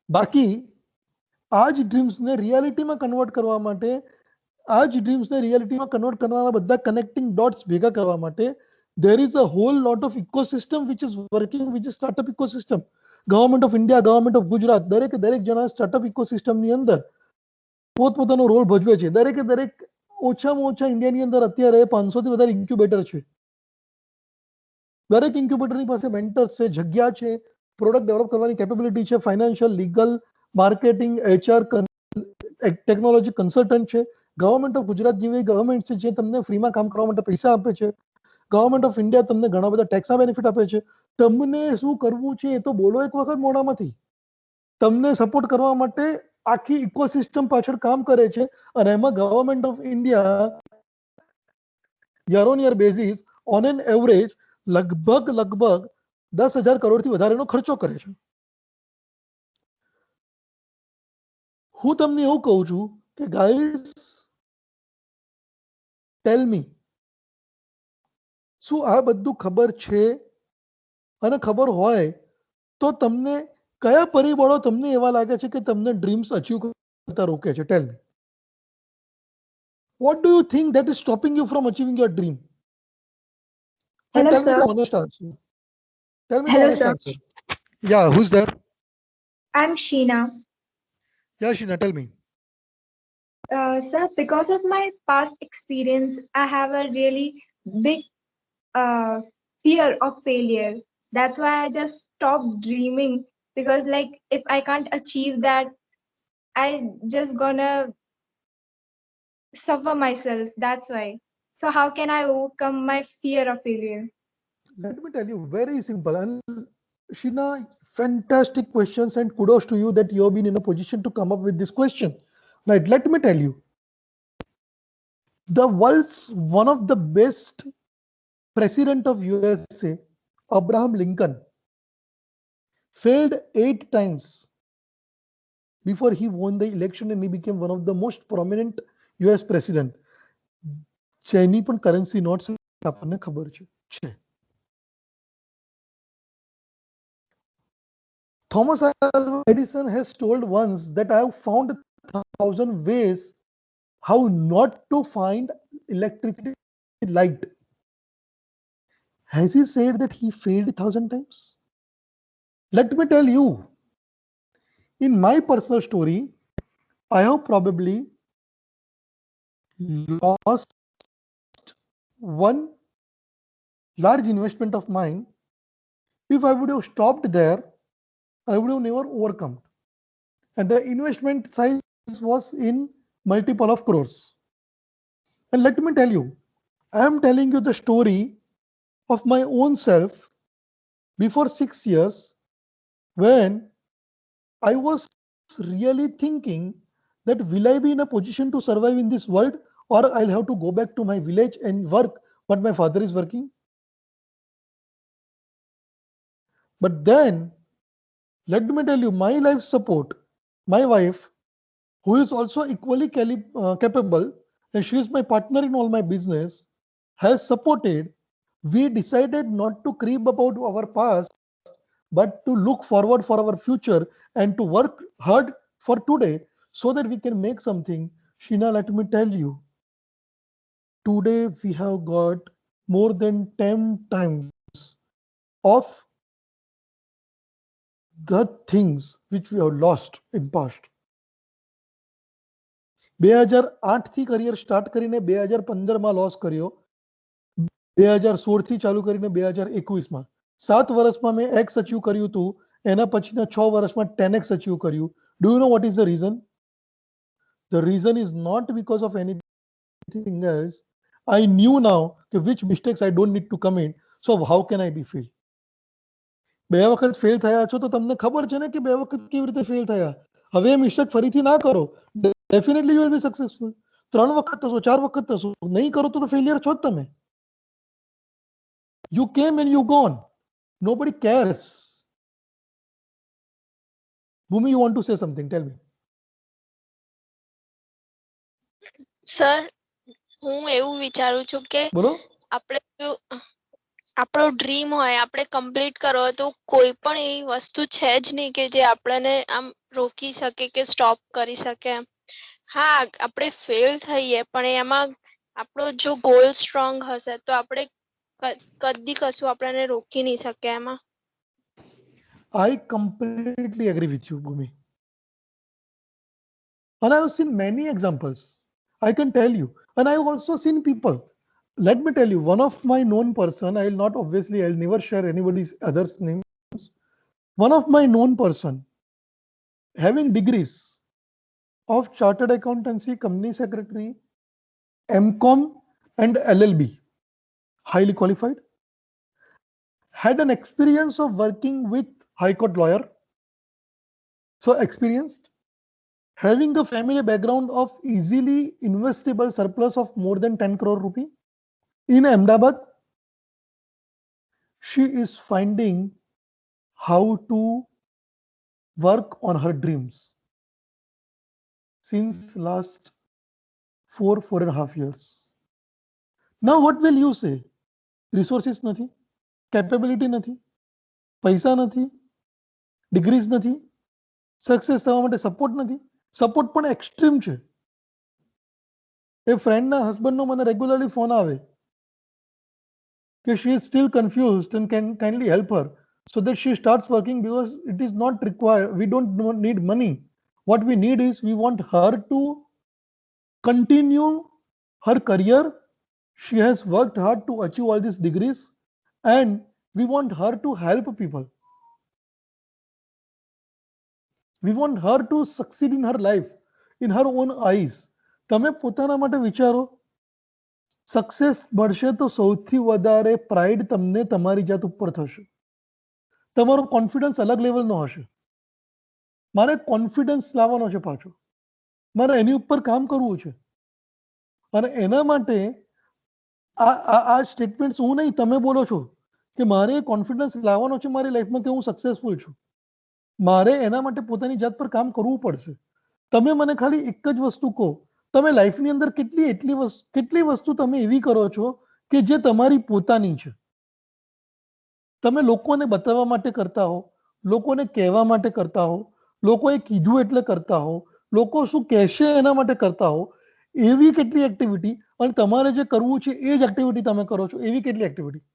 બાકી આ જ ડ્રીમ્સને રિયાલિટીમાં કન્વર્ટ કરવા માટે, આ જ ડ્રીમ્સને રિયાલિટીમાં કન્વર્ટ કરવાના બધા કનેક્ટિંગ ડોટ્સ ભેગા કરવા માટે there is a whole lot of ecosystem which is working, which is startup ecosystem. Government of India, Government of Gujarat, દરેક જણા સ્ટાર્ટઅપ ઇકોસિસ્ટમની અંદર પોતપોતાનો રોલ ભજવે છે. દરેકે દરેક ઓછામાં ઓછા ઇન્ડિયાની અંદર અત્યારે 500 થી વધારે ઇન્ક્યુબેટર છે. દરેક ઇન્ક્યુબેટરની પાસે મેન્ટર્સ છે, જગ્યા છે, પ્રોડક્ટ ડેવલપ કરવાની કેપેબિલિટી છે, financial, legal, marketing, HR, technology consultant છે. ગવર્મેન્ટ ઓફ ગુજરાત જેવી ગવર્મેન્ટ છે જે તમને ફ્રીમાં કામ કરવા માટે પૈસા આપે છે. ગવર્મેન્ટ ઓફ ઇન્ડિયા તમને ઘણા બધા ટેક્સના બેનિફિટ આપે છે. તમને શું કરવું છે એ તો બોલો એક વખત મોઢામાંથી. તમને સપોર્ટ કરવા માટે આખી ઇકોસિસ્ટમ પાછળ કામ કરે છે અને એમાં government of India year on year basis on an average લગભગ 10,000 કરોડથી વધારેનો ખર્ચો કરે છે. હું તમને એવું કહું છું કે ગાઈસ, ટેલ મી, શું આ બધું ખબર છે? અને ખબર હોય તો તમને કયા પરિબળો તમને એવા લાગે છે કે તમને ડ્રીમ્સ અચીવ કરતા રોકે છે? ટેલ મી, what do you think that is stopping you from achieving your dream? And Hello, tell me sir. the honest answer. Tell me the Hello, honest sir. answer. Yeah, who's there? I'm Sheena. Yeah, Sheena, tell me. Sir, because of my past experience, I have a really big fear of failure. That's why I just stopped dreaming because, like, if I can't achieve that, I just gonna suffer myself. That's why. So, how can I overcome my fear of failure? Let me tell you, very simple. And Sheena, fantastic questions, and kudos to you that you have been in a position to come up with this question. Right, let me tell you, the world's one of the best president of USA, Abraham Lincoln, failed 8 times before he won the election and he became one of the most prominent US president. જેની પણ currency notes આપણને ખબર છે. Thomas Alva Edison has told once that I have found 1,000 ways how not to find electricity light. Has he said that he failed 1,000 times? Let me tell you, in my personal story, I have probably lost one large investment of mine. If I would have stopped there, I would have never overcome. And the investment size was in multiple of crores. And let me tell you, I am telling you the story of my own self before 6 years when I was really thinking that will I be in a position to survive in this world, or I'll have to go back to my village and work what my father is working. But then, let me tell you, my life support, my wife, who is also equally capable, and she is my partner in all my business, has supported. We decided not to creep about our past, but to look forward for our future and to work hard for today so that we can make something. Sheena, let me tell you, today we have got more than 10 times of the things which we have lost in past. 2008 થી career start કરીને 2015 માં loss કર્યો, 2016 થી ચાલુ કરીને 2021 માં 7 વર્ષમાં મેં X અચીવ કર્યું હતું, એના પછીના 6 વર્ષમાં 10X અચીવ કર્યું. Do you know what is the reason? The reason is not because of anything else. I knew now which mistakes I don't need to commit. So how can I be fail? 2 વખત fail થયા છો તો તમને ખબર છે ને કે 2 વખત કેવી રીતે ફેલ થયા. હવે એ મિસ્ટેક ફરીથી ના કરો, definitely you will be successful. 3 વખત થશો, 4 વખત થશો, નહીં કરો તો ફેલિયર છો જ તમે. You came and you gone. Nobody cares. Bhumi, you want to say something? Tell me. Sir, હું એવું વિચારું છું કે બોલો. આપણે જો આપણો ડ્રીમ હોય આપણે કમ્પ્લીટ કરવો હોય તો કોઈ પણ એવી વસ્તુ છે જ નહીં કે જે આપણને આમ રોકી શકે કે સ્ટોપ કરી શકે. હા, આપણે ફેલ થઈએ પણ એમાં આપણો જો ગોલ સ્ટ્રોંગ હશે તો આપણે કદી કશું આપણને રોકી નહીં શકે એમાં. I completely agree with you, Bhumi. And I have seen many examples. I can tell you. And I have also seen people. Let me tell you, one of my known person, I will not obviously, I'll never share anybody's other's names. One of my known person having degrees of chartered accountancy, company secretary, MCOM and LLB, highly qualified, had an experience of working with High Court lawyer, so experienced, having a family background of easily investable surplus of more than 10 crore rupee. In Ahmedabad, she is finding how to work on her dreams since last 4.5 years. Now what will you say? Resources નથી, capability નથી, પૈસા નથી, degrees નથી, success થવા માટે support નથી. Support પણ extreme છે. એ ફ્રેન્ડના હસબન્ડનો મને રેગ્યુલરલી ફોન આવે કે she is still confused and can kindly help her so that she starts working, because it is not required. We don't need money. What we need is we want her to continue her career. She has worked hard to achieve all these degrees and we want her to help people. We want her to succeed in her life, in her own eyes. તમે પોતાના માટે વિચારો, success મળશે તો સૌથી વધારે pride તમને તમારી જાત ઉપર થશે. તમારો કોન્ફિડન્સ અલગ લેવલનો હશે. મારે કોન્ફિડન્સ લાવવાનો છે પાછો, મારે એની ઉપર કામ કરવું છે. અને એના માટે આ સ્ટેટમેન્ટ્સ હું નહીં, તમે બોલો છો કે મારે કોન્ફિડન્સ લાવવાનો છે મારી લાઈફમાં કે હું સક્સેસફુલ છું. મારે એના માટે પોતાની જાત પર કામ કરવું પડશે. તમે મને ખાલી એક જ વસ્તુ કહો, તમે લાઈફની અંદર કેટલી વસ્તુ તમે એવી કરો છો કે જે તમારી પોતાની છે. તમે લોકોને બતાવવા માટે કરતા હો, લોકોને કહેવા માટે કરતા હો, લોકોએ કીધું એટલે કરતા હો, લોકો શું કહેશે એના માટે કરતા હો. એવી કેટલી એક્ટિવિટી, અને તમારે જે કરવું છે એ જ એક્ટિવિટી તમે કરો છો, એવી કેટલી activity.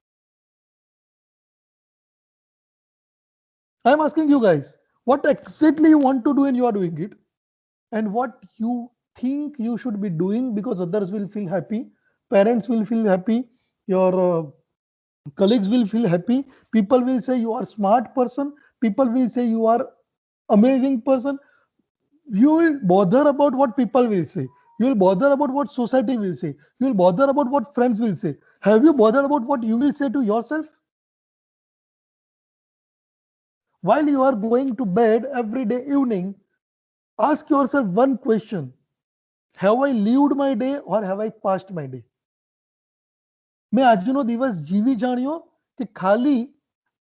I am asking you guys, what exactly you want to do and you are doing it, and what you think you should be doing because others will feel happy, parents will feel happy, your colleagues will feel happy, people will say you are smart person, people will say you are amazing person. You will bother about what people will say. You will bother about what society will say. You will bother about what friends will say. Have you bothered about what you will say to yourself? While you are going to bed every day evening, ask yourself one question. Have I lived my day or have I passed my day? मैं આજનો દિવસ જીવી જાણ્યો કે ખાલી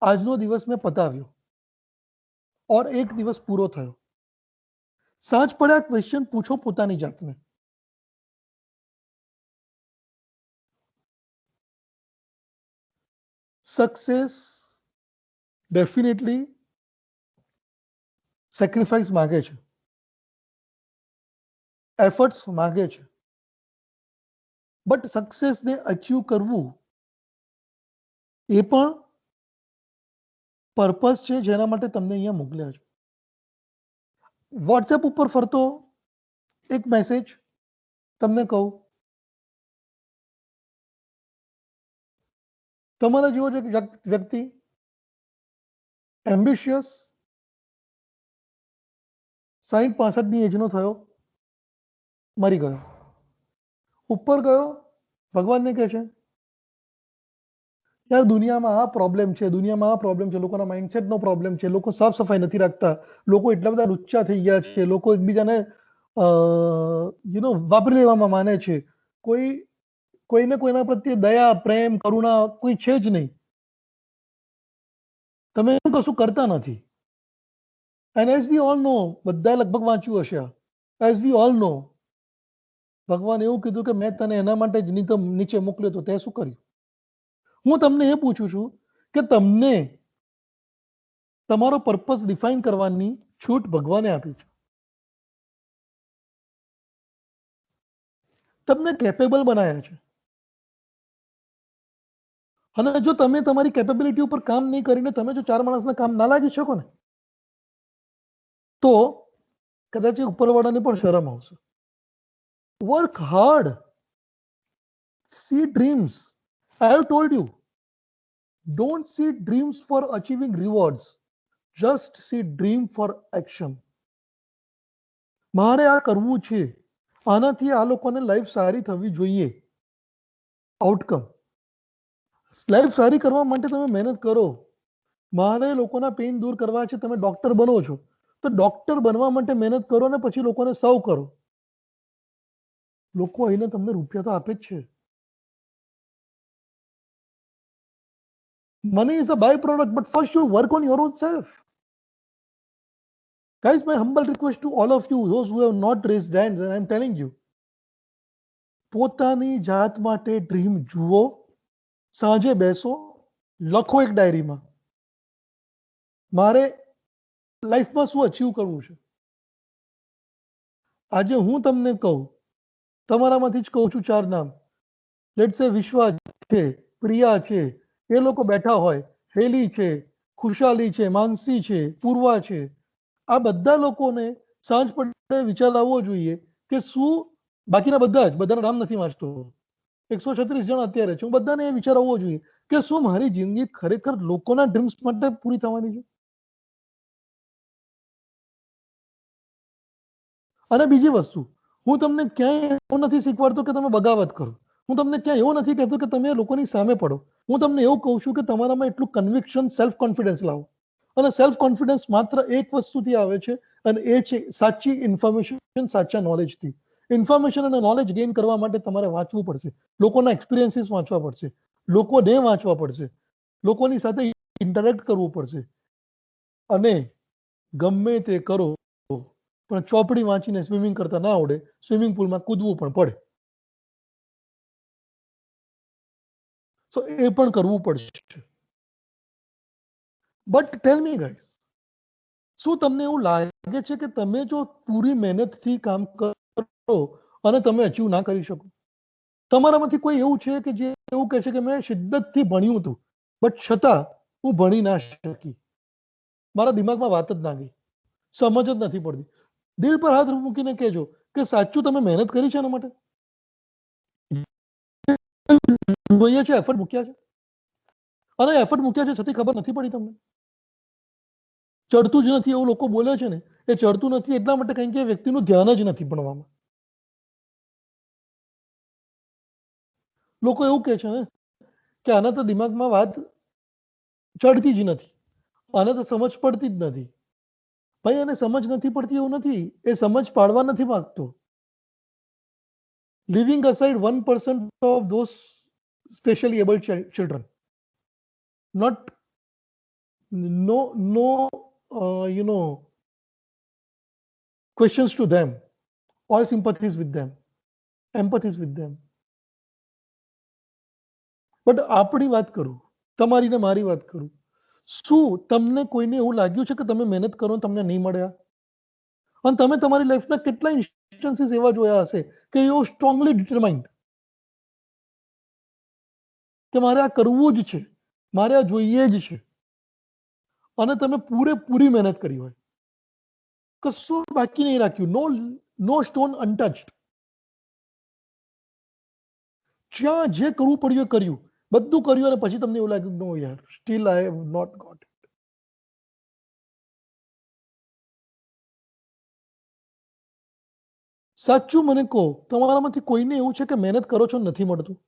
આજનો દિવસ મેં પતાવ્યો और એક દિવસ પૂરો થયો. સાંજ પડે ક્વેશ્ચન પૂછો પોતાની જાતને. સક્સેસ ડેફિનેટલી સેક્રિફાઈસ માગે છે, એફર્ટ્સ માગે છે, બટ સક્સેસને અચીવ કરવું એ પણ પર્પસ છે જેના માટે તમને અહીંયા મોકલ્યા છે. વોટ્સએપ ઉપર ફરતો એક મેસેજ તમને કહું, તમારા જેવો જ એક વ્યક્તિ એમ્બિશિયસ 60-65ની એજનો થયો, મરી ગયો. ઉપર ગયો, ભગવાનને કહે છે યાર દુનિયામાં આ પ્રોબ્લેમ છે, દુનિયામાં આ પ્રોબ્લેમ છે, લોકોના માઇન્ડસેટનો પ્રોબ્લેમ છે, લોકો સાફ સફાઈ નથી રાખતા, લોકો એટલા બધા લુચ્ચા થઈ ગયા છે, લોકો એકબીજાને વાપરી લેવામાં માને છે, કોઈને કોઈના પ્રત્યે દયા પ્રેમ કરુણા કોઈ છે જ નહીં. તમે કશું કરતા નથી. And as we all know, બધાએ લગભગ વાંચ્યું હશે, as we all know, ભગવાન એવું કીધું કે મેં તને એના માટે જ નીચે મોકલ્યો તો તે શું કર્યું? હું તમને એ પૂછું છું કે તમને તમારો પર્પસ ડિફાઇન કરવાની છૂટ ભગવાને આપી છે. તમને કેપેબલ બનાયા છે. અને જો તમે તમારી કેપેબિલિટી ઉપર કામ નહીં કરીને તમે જો 4 માણસના કામ ના લાગી શકો ને, તો કદાચ ઉપરવાળાને પણ શરમ આવશે. Work hard, see dreams. I have told you, don't see dreams for achieving rewards, just see dream for action. મારે આ કરવું છે, આનાથી આ લોકોને લાઈફ સારી થવી જોઈએ. આઉટકમ લાઈફ સારી કરવા માટે તમે મહેનત કરો. મારે લોકોના પેઇન દૂર કરવા છે, તમે ડોક્ટર બનો છો તો ડોક્ટર બનવા માટે મહેનત કરો ને પછી લોકોને સર્વ કરો. લોકો આવીને તમને રૂપિયા તો આપે જ છે. Money is a byproduct, but first you work on your own self. Guys, my humble request to all of you, those who have not raised hands, and I'm telling you, પોતાની જાત માટે ડ્રીમ જુઓ, સાંજે બેસો, લખો એક ડાયરીમાં, મારે લાઈફમાં શું અચીવ કરવું છે. આજે હું તમને કહું, તમારામાંથી જ કહું છું 4 નામ. લેટ્સ સે વિશ્વા છે, પ્રિયા છે, એ લોકો બેઠા હોય, હેલી છે, ખુશાલી છે, માનસી છે, પૂર્વા છે. આ બધા લોકોને સાંજ પડે વિચાર આવવો જોઈએ કે શું, બાકીના બધાના નામ નથી વાંચતો, 136 જણ અત્યારે છે, હું બધાને એ વિચાર આવવો જોઈએ કે શું મારી જિંદગી ખરેખર લોકોના ડ્રીમ્સ માટે પૂરી થવાની છે. અને બીજી વસ્તુ, હું તમને ક્યાંય એવું નથી શીખવાડતો કે તમે બગાવત કરો. હું તમને ક્યાં એવું નથી કહેતો કે તમે લોકોની સામે પડો. હું તમને એવું કહું છું કે તમારામાં એટલું કન્વિક્શન, સેલ્ફ કોન્ફિડન્સ લાવો. અને સેલ્ફ કોન્ફિડન્સ માત્ર એક વસ્તુથી આવે છે, અને એ છે સાચી ઇન્ફોર્મેશન, સાચા નોલેજથી. ઇન્ફોર્મેશન અને નોલેજ ગેઇન કરવા માટે તમારે વાંચવું પડશે, લોકોના એક્સપિરિયન્સીસ વાંચવા પડશે, લોકોને વાંચવા પડશે, લોકોની સાથે ઇન્ટરેક્ટ કરવું પડશે. અને ગમે તે કરો પણ ચોપડી વાંચીને સ્વિમિંગ કરતા ના આવડે, સ્વિમિંગ પુલમાં કૂદવું પણ પડે. So એ પણ કરવું પડશે. બટ ટેલ મી ગાઈસ, શું તમને એવું લાગે છે કે તમે જો પૂરી મહેનતથી કામ કરો અને તમે અચીવ ના કરી શકો? તમારામાંથી કોઈ એવું છે કે જે એવું કહે છે કે મેં શિદ્દતથી ભણ્યું હતું બટ છતાં હું ભણી ના શકી, મારા દિમાગમાં વાત જ ના ગઈ, સમજ જ નથી પડતી? દિલ પર હાથ મૂકીને કહેજો કે સાચું તમે મહેનત કરી છે એના માટે, જોઈએ છે, એફર્ટ મૂક્યા છે, અને એફર્ટ મૂક્યા છે છતાં ખબર નથી પડી તમને? ચડતું જ નથી એવું લોકો બોલે છે ને, એ ચડતું નથી એટલા માટે કારણ કે એ વ્યક્તિનું ધ્યાન જ નથી ભણવામાં. લોકો એવું કહે છે ને કે આના તો દિમાગમાં વાત ચડતી જ નથી, આને તો સમજ પડતી જ નથી. ભાઈ, એને સમજ નથી પડતી એવું નથી, એ સમજ પાડવા નથી માંગતો. Leaving aside 1% of those specially able children, not questions to them, all sympathies with them, empathies with them. But આપણી વાત કરું, તમારી ને મારી વાત કરું, શું તમને કોઈને એવું લાગ્યું છે કે તમે મહેનત કરો તમને નહીં મળ્યા? અને તમે તમારી લાઈફના કેટલા ઇન્સ્ટન્સીસ એવા જોયા હશે કે યુ સ્ટ્રોંગલી ડિટરમાઇન્ડ કે મારે આ કરવું જ છે, મારે આ જોઈએ જ છે, અને તમે પૂરેપૂરી મહેનત કરી હોય, કશું બાકી નહીં રાખ્યું, નો સ્ટોન અનટચ્ડ. જ્યાં જે કરવું પડ્યું એ કર્યું, બધું કર્યું, અને પછી તમને એવું લાગ્યું નો યાર, still I have not got it. સાચું મને કહો, તમારામાંથી કોઈને એવું છે કે મહેનત કરો છો નથી મળતું?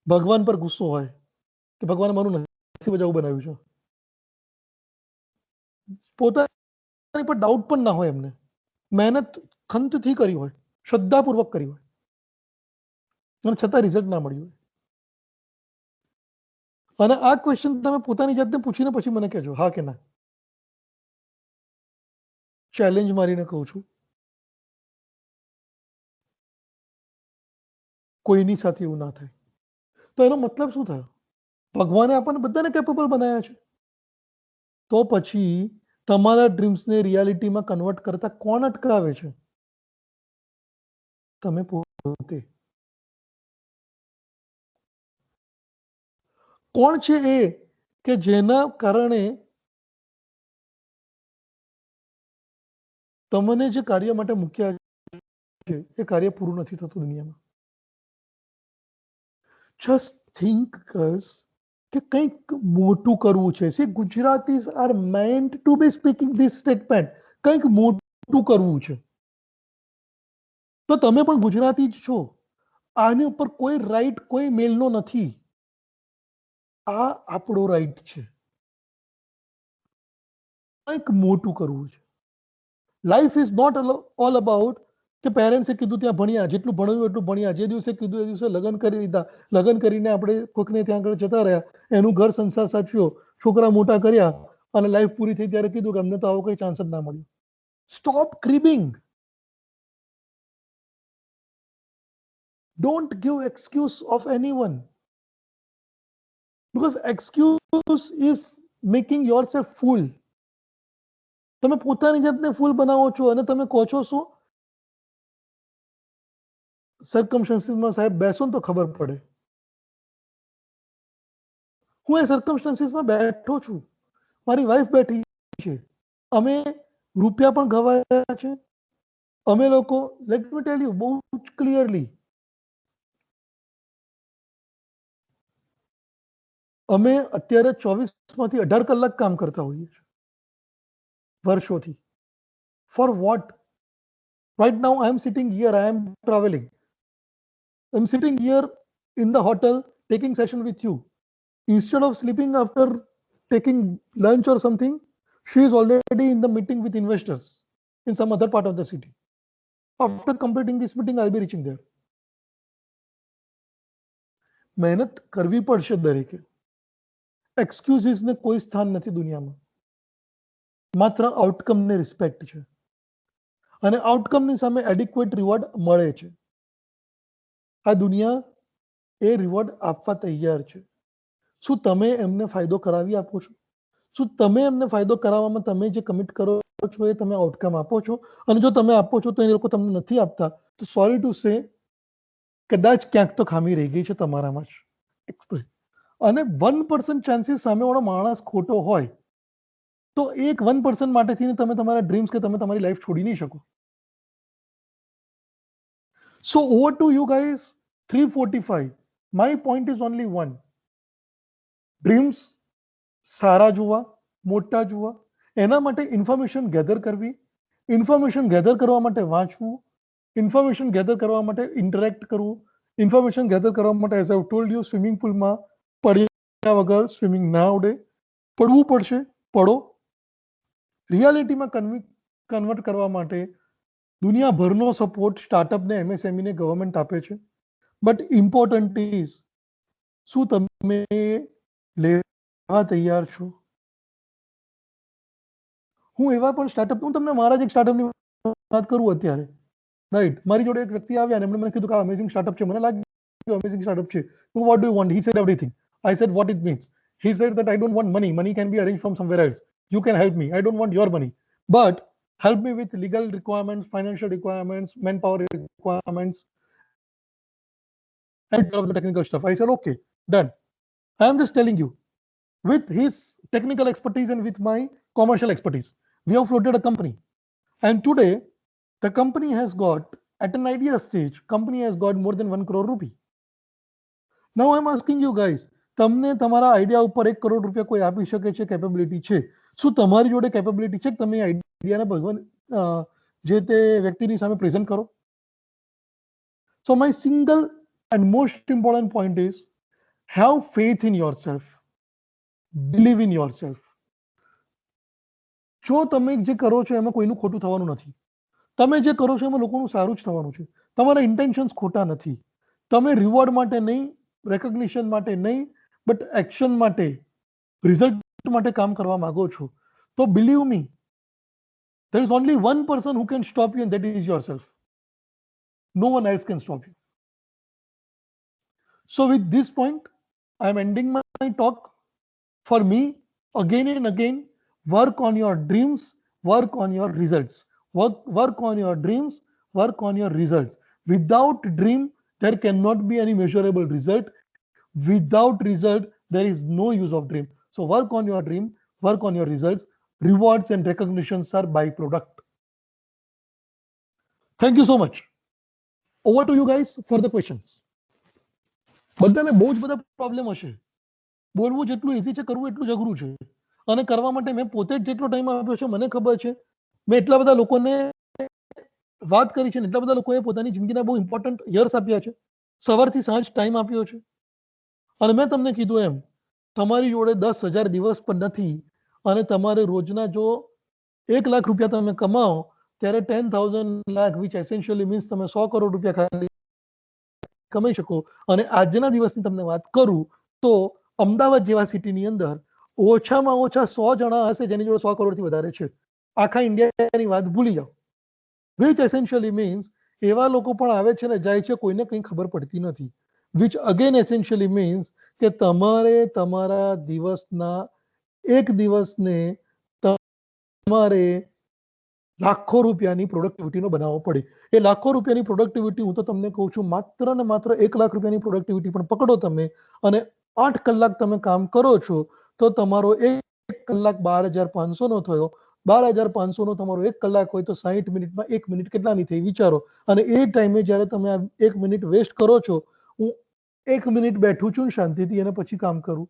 ભગવાન પર ગુસ્સો હોય કે ભગવાન મારું નસીબ જ આવું બનાવ્યું છે, પોતાની પર ડાઉટ પણ ના હોય એમને, મહેનત ખંતથી કરી હોય, શ્રદ્ધાપૂર્વક કરી હોય, અને છતાં રિઝલ્ટ ના મળ્યું હોય. અને આ ક્વેશ્ચન તમે પોતાની જાતને પૂછીને પછી મને કહેજો હા કે ના. ચેલેન્જ મારીને કહું છું, કોઈની સાથે એવું ના થાય. તો એનો મતલબ શું થયો? ભગવાને આપણને બધાને કેપેબલ બનાવ્યા છે, તો પછી તમારા ડ્રીમ્સને રિયાલિટીમાં કન્વર્ટ કરતા કોણ અટકાવે છે? તમે પોતે. કોણ છે એ કે જેના કારણે તમને જે કાર્ય માટે મૂક્યા છે એ કાર્ય પૂરું નથી થતું દુનિયામાં. જસ્ટ થિંક કે કંઈક મોટું કરવું છે. See Gujaratis are meant to be speaking this statement. કંઈક મોટું કરવું છે. તો તમે પણ ગુજરાતી જ છો. આની ઉપર કોઈ રાઈટ કોઈ મેલનો નથી. આ આપણો રાઈટ છે. કંઈક મોટું કરવું છે. Life is not all about કે પેરેન્ટ્સે કીધું ત્યાં ભણ્યા, જેટલું ભણ્યું એટલું ભણ્યા, જે દિવસે કીધું એ દિવસે લગ્ન કરી લીધા, લગ્ન કરીને આપણે કોઈકને ત્યાં આગળ જતા રહ્યા, એનું ઘર સંસાર સાચ્યો, છોકરા મોટા કર્યા અને લાઈફ પૂરી થઈ ત્યારે કીધું કે અમને તો આવો કોઈ ચાન્સ જ ના મળ્યો. Stop cribbing. Don't give excuse of anyone, because excuse is making yourself fool. તમે પોતાની જાતને ફૂલ બનાવો છો અને તમે કહો છો શું સર્કમસ્ટન્સીસમાં સાહેબ બેસો તો ખબર પડે. હું એ સર્કમસ્ટન્સીસમાં બેઠો છું, મારી વાઈફ બેઠી છે, અમે રૂપિયા પણ ગવાયા છે. અમે લોકો, લેટ મી ટેલ યુ બહુ ક્લિયરલી, અમે અત્યારે 24માંથી 18 કલાક કામ કરતા હોઈએ છીએ વર્ષોથી. For what? Right now I am sitting here, I am travelling, I am sitting here in the hotel taking session with you. Instead of sleeping after taking lunch or something, she is already in the meeting with investors in some other part of the city. After completing this meeting, I'll be reaching there. મહેનત કરવી પડશે દરેકે. એક્સક્યુઝિસને કોઈ સ્થાન નથી દુનિયામાં. માત્ર આઉટકમને respect છે અને આઉટકમની સામે એડિક્વેટ રિવોર્ડ મળે છે. આ દુનિયા એ રિવોર્ડ આપવા તૈયાર છે. શું તમે એમને ફાયદો કરાવી આપો છો? શું તમે એમને ફાયદો કરાવવામાં તમે જે કમિટ કરો છો એ તમે આઉટકમ આપો છો? અને જો તમે આપો છો તો એ લોકો તમને નથી આપતા તો સોરી ટુ સે, કદાચ ક્યાંક તો ખામી રહી ગઈ છે તમારામાં જ. અને 1% ચાન્સીસ સામેવાળો માણસ ખોટો હોય તો એક 1% માટેથી તમે તમારા ડ્રીમ્સ કે તમે તમારી લાઈફ છોડી નહીં શકો. So over to you guys. 3:45. My point is only one. Dreams સારા જોવા, મોટા જોવા, એના માટે ઇન્ફોર્મેશન ગેધર કરવી, ઇન્ફોર્મેશન ગેધર કરવા માટે વાંચવું, ઇન્ફોર્મેશન ગેધર કરવા માટે ઇન્ટરેક્ટ કરવું, ઇન્ફોર્મેશન ગેધર કરવા માટે as I told you swimming પુલમાં પડ્યા વગર સ્વિમિંગ ના આવડે, પડવું પડશે, પડો. રિયાલિટીમાં કન્વર્ટ કરવા માટે દુનિયાભરનો સપોર્ટ સ્ટાર્ટઅપને, એમએસએમઈને ગવર્મેન્ટ આપે છે. બટ ઇમ્પોર્ટન્ટ ઇઝ શું તમે લેવા તૈયાર છો? હું એવા પણ સ્ટાર્ટઅપ, હું તમને મારા જ એક સ્ટાર્ટઅપની વાત કરું અત્યારે, રાઈટ? મારી જોડે એક વ્યક્તિ આવ્યા અને એમણે મને કીધું કે આ અમેઝિંગ સ્ટાર્ટઅપ છે, મને લાગ્યું અમેઝિંગ સ્ટાર્ટઅપ છે. What do you want? He said everything. I said what it means. He said that I don't want money. Money can be arranged from somewhere else. You can help me. I don't want your money. But help me with legal requirements, financial requirements, manpower requirements, and all the technical stuff. I said, okay, done. I am just telling you, with his technical expertise and with my commercial expertise, we have floated a company. And today, the company has got, at an idea stage, company has got more than 1 crore rupee. Now I'm asking you guys, તમને તમારા idea ઉપર 1 કરોડ રૂપિયા કોઈ આપી શકે છે? Capability છે? શું તમારી જોડે કેપેબિલિટી છે કે તમે આઈડિયાને ભગવાન જે તે વ્યક્તિની સામે પ્રેઝન્ટ કરો? સો my single and most important point is have faith in yourself, believe in yourself. જો તમે જે કરો છો એમાં કોઈનું ખોટું થવાનું નથી. તમે જે કરો છો એમાં લોકોનું સારું જ થવાનું છે. તમારા ઇન્ટેન્શન્સ ખોટા નથી. તમે રિવોર્ડ માટે નહીં, રેકોગ્નિશન માટે નહીં, બટ એક્શન માટે, રિઝલ્ટ માટે કામ કરવા માંગો છો, તો believe me, there is only one person who can stop you, and that is yourself. No one else can stop you. So with this point, I am ending my talk. For me, again and again, work on your dreams, work on your results. Work on your dreams, work on your results. Without dream, there cannot be any measurable result. Without result, there is no use of dream. So work on your dream, work on your results. Rewards and recognitions are byproduct. Thank you so much. Over to you guys for the questions. બધાને બહુ જ બધા problem હશે. બોલવું જેટલું easy છે, કરવું એટલું જ અઘરું છે. અને કરવા માટે મેં પોતે જ જેટલો ટાઈમ આપ્યો છે, મને ખબર છે. મેં એટલા બધા લોકોને વાત કરી છે ને એટલા બધા લોકોએ પોતાની જિંદગીના બહુ ઇમ્પોર્ટન્ટ યર્સ આપ્યા છે. સવારથી સાંજ ટાઈમ આપ્યો છે. અને મેં તમને કીધું એમ, તમારી જોડે 10,000 દિવસ પણ નથી અને તમારે રોજના જો 1 લાખ રૂપિયા તમે કમાઓ ત્યારે 10,000 lakh which essentially means તમે 100 કરોડ રૂપિયા ખાલી કમાઈ શકો. અને આજના દિવસની તમને વાત કરું તો અમદાવાદ જેવા સિટીની અંદર ઓછામાં ઓછા 100 જણા હશે જેની જોડે 100 કરોડથી વધારે છે. આખા ઇન્ડિયાની વાત ભૂલી જાઓ. which essentially means એવા લોકો પણ આવે છે ને જાય છે, કોઈને કંઈ ખબર પડતી નથી. which again essentially means કે તમારે તમારા દિવસના એક દિવસને તમારે લાખો રૂપિયાની પ્રોડક્ટિવિટીનો બનાવવો પડે. એ લાખો રૂપિયાની પ્રોડક્ટિવિટી હું તો તમને કહું છું, માત્ર ને માત્ર 1 લાખ રૂપિયાની પ્રોડક્ટિવિટી પણ પકડો તમે અને 8 કલાક તમે કામ કરો છો તો તમારો 1 કલાક 12,500 નો થયો. 12,500 નો તમારો 1 કલાક હોય તો 60 મિનિટમાં 1 મિનિટ કેટલાની થઈ વિચારો. અને એ ટાઈમે જ્યારે તમે આ 1 મિનિટ વેસ્ટ કરો છો, હું 1 મિનિટ બેઠું છું શાંતિથી અને પછી કામ કરું.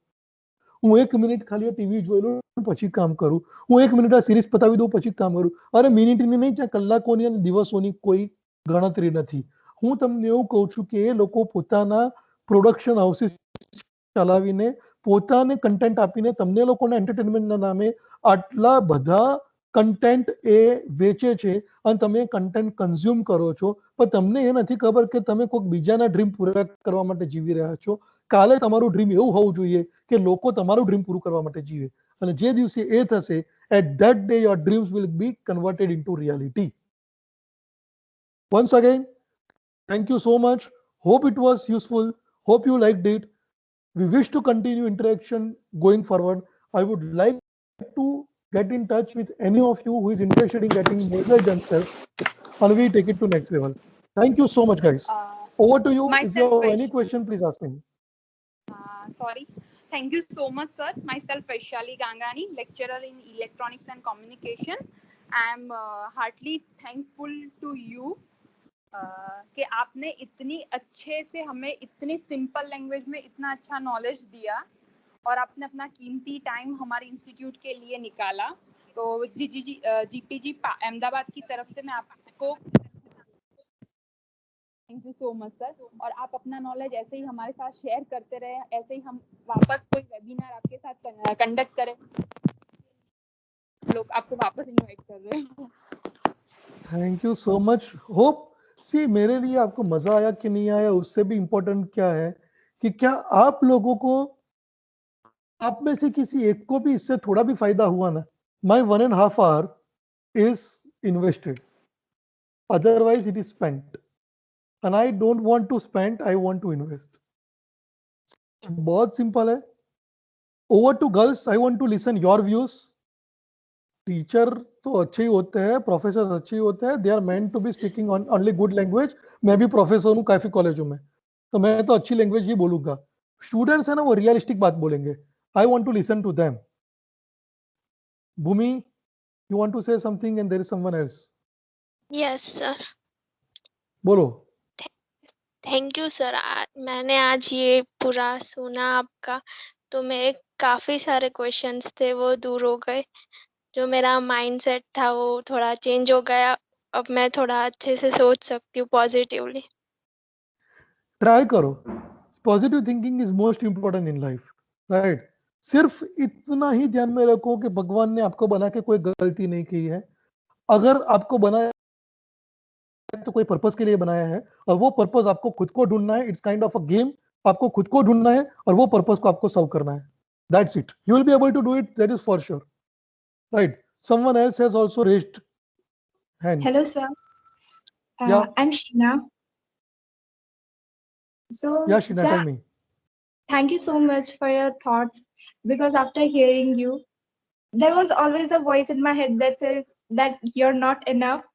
હું 1 મિનિટ ખાલી ટીવી જોઈ લઉં પછી કામ કરું. હું 1 મિનિટ આ સિરીઝ પતાવી દઉં પછી કામ કરું. અરે મિનિટની નહીં, ત્યાં કલાકોની અને દિવસોની કોઈ ગણતરી નથી. હું તમને એવું કહું છું કે એ લોકો પોતાના પ્રોડક્શન હાઉસીસ ચલાવીને પોતાને કન્ટેન્ટ આપીને તમને લોકોના એન્ટરટેનમેન્ટના નામે આટલા બધા કન્ટેન્ટ એ વેચે છે અને તમે કન્ટેન્ટ કન્ઝ્યુમ કરો છો. પણ તમને એ નથી ખબર કે તમે કોઈક બીજાના ડ્રીમ પૂરા કરવા માટે જીવી રહ્યા છો. કાલે તમારું ડ્રીમ એવું હોવું જોઈએ કે લોકો તમારું ડ્રીમ પૂરું કરવા માટે જીવે. અને જે દિવસે એ થશે, at that day your dreams will be converted into reality. Once again, thank you so much. Hope it was useful. Hope you liked it. We wish to continue interaction going forward. I would like to get in touch with any of you who is interested in getting knowledge themselves, and we take it to next level. Thank you so much, guys. Over to you. If you have any question, please ask me. Sorry. Thank you so much, sir. Myself, Vaishali Gangani, lecturer in Electronics and Communication. I am heartily thankful to you कि आपने इतनी अच्छे से हमें इतनी simple language में इतना अच्छा नॉलेज दिया और आपने अपना कीमती टाइम हमारे इंस्टीट्यूट के लिए निकाला. तो जीपीजी अहमदाबाद की तरफ से मैं आपको thank you so much sir. और आप अपना नॉलेज ऐसे ही हमारे साथ शेयर करते रहे, ऐसे ही हम वापस कोई वेबिनार आपके साथ कंडक्ट करें. लोग आपको वापस इनवाइट कर रहे हैं. Thank you so much. Hope see मेरे लिए आपको मजा आया कि नहीं आया, उससे भी इम्पोर्टेंट क्या है कि क्या आप लोगों को, आप में से किसी एक को भी इससे थोड़ा भी फायदा हुआ ना. My 1.5 hour is invested, otherwise it is spent, and I don't want to spend, I want to invest. बहुत सिंपल है. Over to girls, I want to listen your views. Teacher तो अच्छे ही होते हैं, प्रोफेसर अच्छे ही होते हैं. They are meant to be speaking on only good language. मैं भी प्रोफेसर हूँ काफी कॉलेजों में, तो मैं तो अच्छी लैंग्वेज ही बोलूंगा. स्टूडेंट्स है ना, वो रियलिस्टिक बात बोलेंगे. I want to listen to them. Bhumi, you want to say something and there is someone else. Yes sir. बोलो. Thank you sir. मैंने आज ये पूरा सुना आपका, तो मेरे काफी सारे क्वेश्चंस थे वो दूर हो गए. जो मेरा माइंडसेट था वो थोड़ा चेंज हो गया. अब मैं थोड़ा अच्छे से सोच सकती हूँ पॉजिटिवली. ट्राई करो. Positive thinking is most important in life, right. सिर्फ इतना ही ध्यान में रखो कि भगवान ने आपको बना के कोई गलती नहीं की है. अगर आपको बनाया तो कोई पर्पस के लिए बनाया है, और वो पर्पस आपको खुद को ढूंढना है. It's kind of a game. आपको खुद को ढूंढना है और वो पर्पस को आपको सर्व करना है. That's it. You will be able to do it, that is for sure. Right. Someone else has also raised hand. Hello, sir. Yeah. I'm Sheena. So, Yeah, Sheena, sir, tell me. thank you so much for your thoughts, because after hearing you, there was always a voice in my head that says that you're not enough,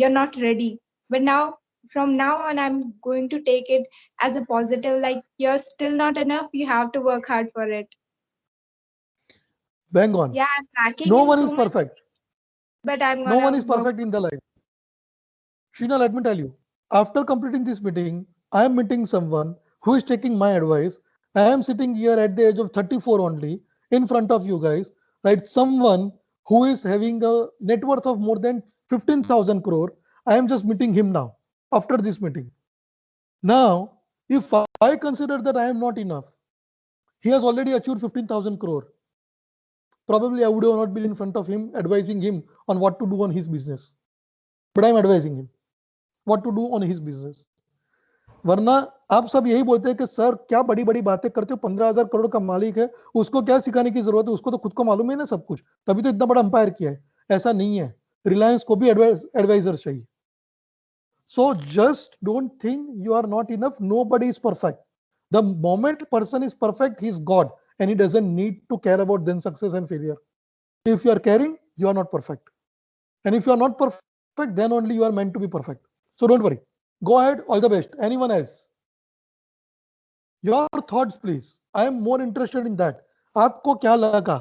you're not ready. But now, from now on, I'm going to take it as a positive, like you're still not enough, you have to work hard for it. Bang on. Yeah, I'm lacking No in one so is much, perfect. but I'm No gonna one is work. perfect in the life. Sheena, let me tell you, after completing this meeting, I am meeting someone who is taking my advice. I am sitting here at the age of 34 only in front of you guys, right? Someone who is having a net worth of more than 15,000 crore. I am just meeting him now after this meeting. Now, if I consider that I am not enough, he has already achieved 15,000 crore. Probably I would have not been in front of him advising him on what to do on his business. But I'm advising him what to do on his business. वरना आप सब यही बोलते हैं कि sir क्या बड़ी बड़ी बातें करते हो, 15,000 करोड़ का मालिक है, उसको क्या सिखाने की जरूरत है, उसको तो खुद को मालूम है ना सब कुछ, तभी तो इतना बड़ा अंपायर किया है. ऐसा नहीं है, रिलायंस को भी एडवाइजर चाहिए. So just don't think you are not enough. Nobody is perfect. The moment person is perfect, he is God, and he doesn't need to care about then success and failure. If you are caring, you are not perfect. And if you are not perfect, then only you are meant to be perfect. So don't worry. Go ahead. All the best. Anyone else? Your thoughts, please. I am more interested in that. आपको क्या लगा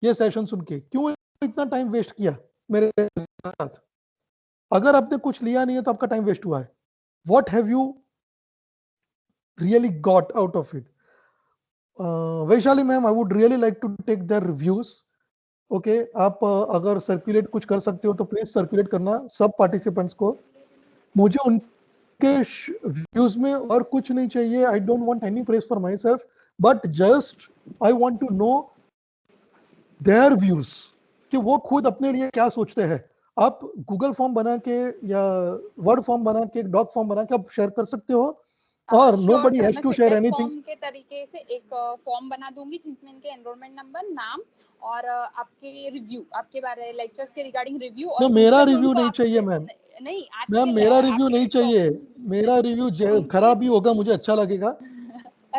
ये session सुन के? क्यों इतना time waste किया मेरे साथ? अगर आपने कुछ लिया नहीं है तो आपका टाइम वेस्ट हुआ है. What have you really got out of it? Vaishali ma'am, I would really like to take their reviews. Okay, आप अगर सर्कुलेट कुछ कर सकते हो तो प्लीज सर्कुलेट करना सब पार्टिसिपेंट्स को. मुझे उनके व्यूज में और कुछ नहीं चाहिए. I don't want any praise for myself, but just I want to know their views कि वो खुद अपने लिए क्या सोचते हैं. आप गूगल फॉर्म बना के या वर्ड फॉर्म बना के, डॉक फॉर्म बना के आप शेयर कर सकते हो. और nobody has to share anything. Form के तरीके से एक फॉर्म बना दूंगी जिसमें इनके एनरोलमेंट नंबर, नाम और आपके रिव्यू, आपके बारे लेक्चर्स के रिगार्डिंग रिव्यू. और मेरा रिव्यू नहीं चाहिए मैम. नहीं मैम मेरा रिव्यू नहीं चाहिए. मेरा रिव्यू खराब ही होगा, मुझे अच्छा लगेगा.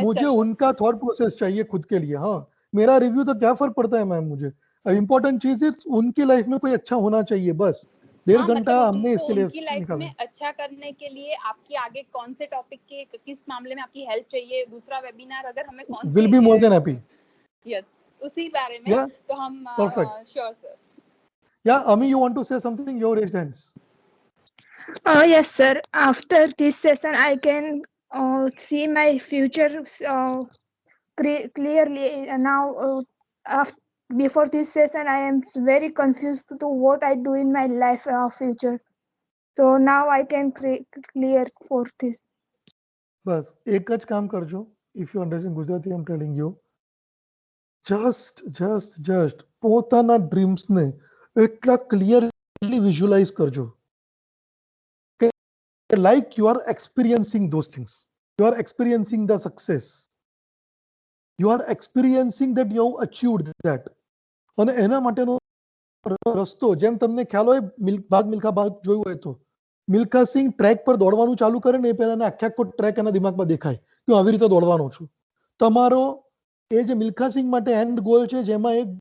मुझे उनका थॉट प्रोसेस चाहिए खुद के लिए. हाँ, मेरा रिव्यू तो क्या फर्क पड़ता है मैम. मुझे इम्पोर्टेंट चीज है उनकी लाइफ में कोई अच्छा होना चाहिए. बस 1.5 घंटा हमने इसके लिए उनकी लाइफ में अच्छा करने के लिए आपकी आगे कौन से टॉपिक के किस मामले में आपकी हेल्प चाहिए, दूसरा वेबिनार अगर हमें कौन will be more than happy. Yes, उसी बारे में तो हम श्योर सर. या Ami, you want to say something? Your raised hands. Yes sir, after this session I can see my future clearly now. Before this session I am very confused to what I do in my life future, so now I can clear for this. बस एक ज काम करजो. If you understand Gujarati, I'm telling you, just પોતાના dreams ને એટલા clearly visualise કરજો કે like you are experiencing those things, you are experiencing the success, you are experiencing that you have achieved that. અને એના માટેનો રસ્તો જેમ તમને ખ્યાલ હોય, ભાગ મિલ્ખા ભાગ જોયું હોય તો મિલ્ખા સિંહ ટ્રેક પર દોડવાનું ચાલુ કરે ને એ પહેલા આખો ટ્રેક એના દિમાગમાં દેખાય કે હું આવી રીતે દોડવાનો છું. તમારો એ જે મિલ્ખા સિંહ માટે એન્ડ ગોલ છે જેમાં એક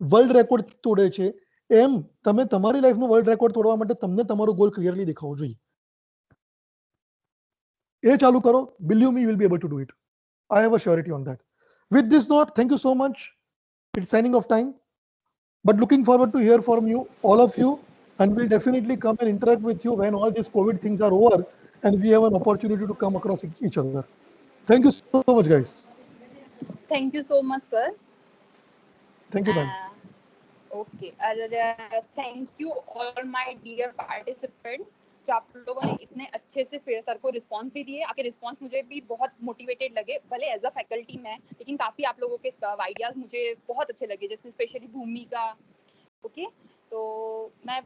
વર્લ્ડ રેકોર્ડ તોડે છે, એમ તમે તમારી લાઈફનો વર્લ્ડ રેકોર્ડ તોડવા માટે તમને તમારો ગોલ ક્લિયરલી દેખાવો જોઈએ. એ ચાલુ કરો. Believe me, you will be able to do it. I have a surety on that. With this note, thank you so much. It's signing off time. But looking forward to hear from you, all of you, and we'll definitely come and interact with you when all these COVID things are over and we have an opportunity to come across each other. Thank you so much, guys. Thank you so much, sir. Thank you, ma'am. Okay. Thank you all my dear participants जो आप लोगों ने इतने अच्छे से फिर sir को response भी दिए. आपके रिस्पांस मुझे भी बहुत मोटिवेटेड लगे, भले एज अ फैकल्टी में, लेकिन काफ़ी आप लोगों के आइडियाज़ मुझे बहुत अच्छे लगे, जैसे स्पेशली भूमि का. ओके, तो मैं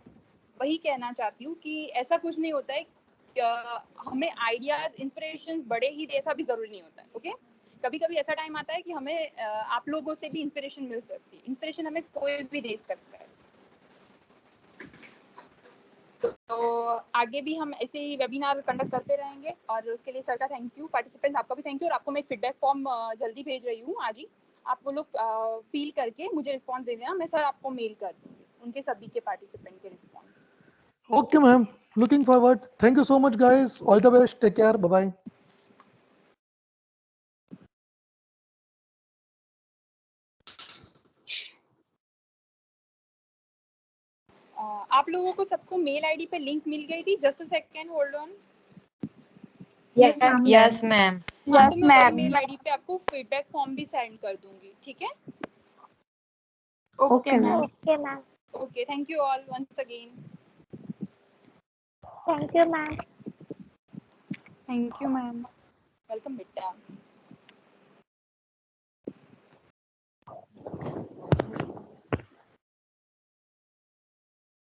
वही कहना चाहती हूँ कि ऐसा कुछ नहीं होता है, हमें आइडियाज़ इंस्पिरेशन बड़े ही ऐसा भी ज़रूरी नहीं होता है. ओके, कभी कभी ऐसा टाइम आता है कि हमें आप लोगों से भी इंस्पिरेशन मिल सकती है. इंस्पिरेशन हमें कोई भी दे सकता है. तो आगे भी हम ऐसे ही वेबिनार कंडक्ट करते रहेंगे और उसके लिए सर का थैंक यू. पार्टिसिपेंट आपका भी थैंक यू. और आपको मैं एक फीडबैक फॉर्म जल्दी भेज रही हूँ आज ही. आप वो लोग फील करके मुझे रिस्पॉन्स दे देना. मैं सर आपको मेल कर दूँगी उनके सभी के पार्टिसिपेंट के response. Okay, ma'am. Looking forward. Thank you so much, guys. All the best. Take care. Bye-bye. आप लोगों को सबको मेल आईडी पे लिंक मिल गई थी? Just a second, hold on. Yes, ma'am. Yes, ma'am. हाँ, तो Yes, मैं वही ma'am. मेल आईडी पे आपको फीडबैक फॉर्म भी सेंड कर दूंगी, ठीक है? Okay, ma'am. Okay, ma'am. Okay, thank you all once again. Thank you, ma'am. Thank you, ma'am. Welcome बेटा।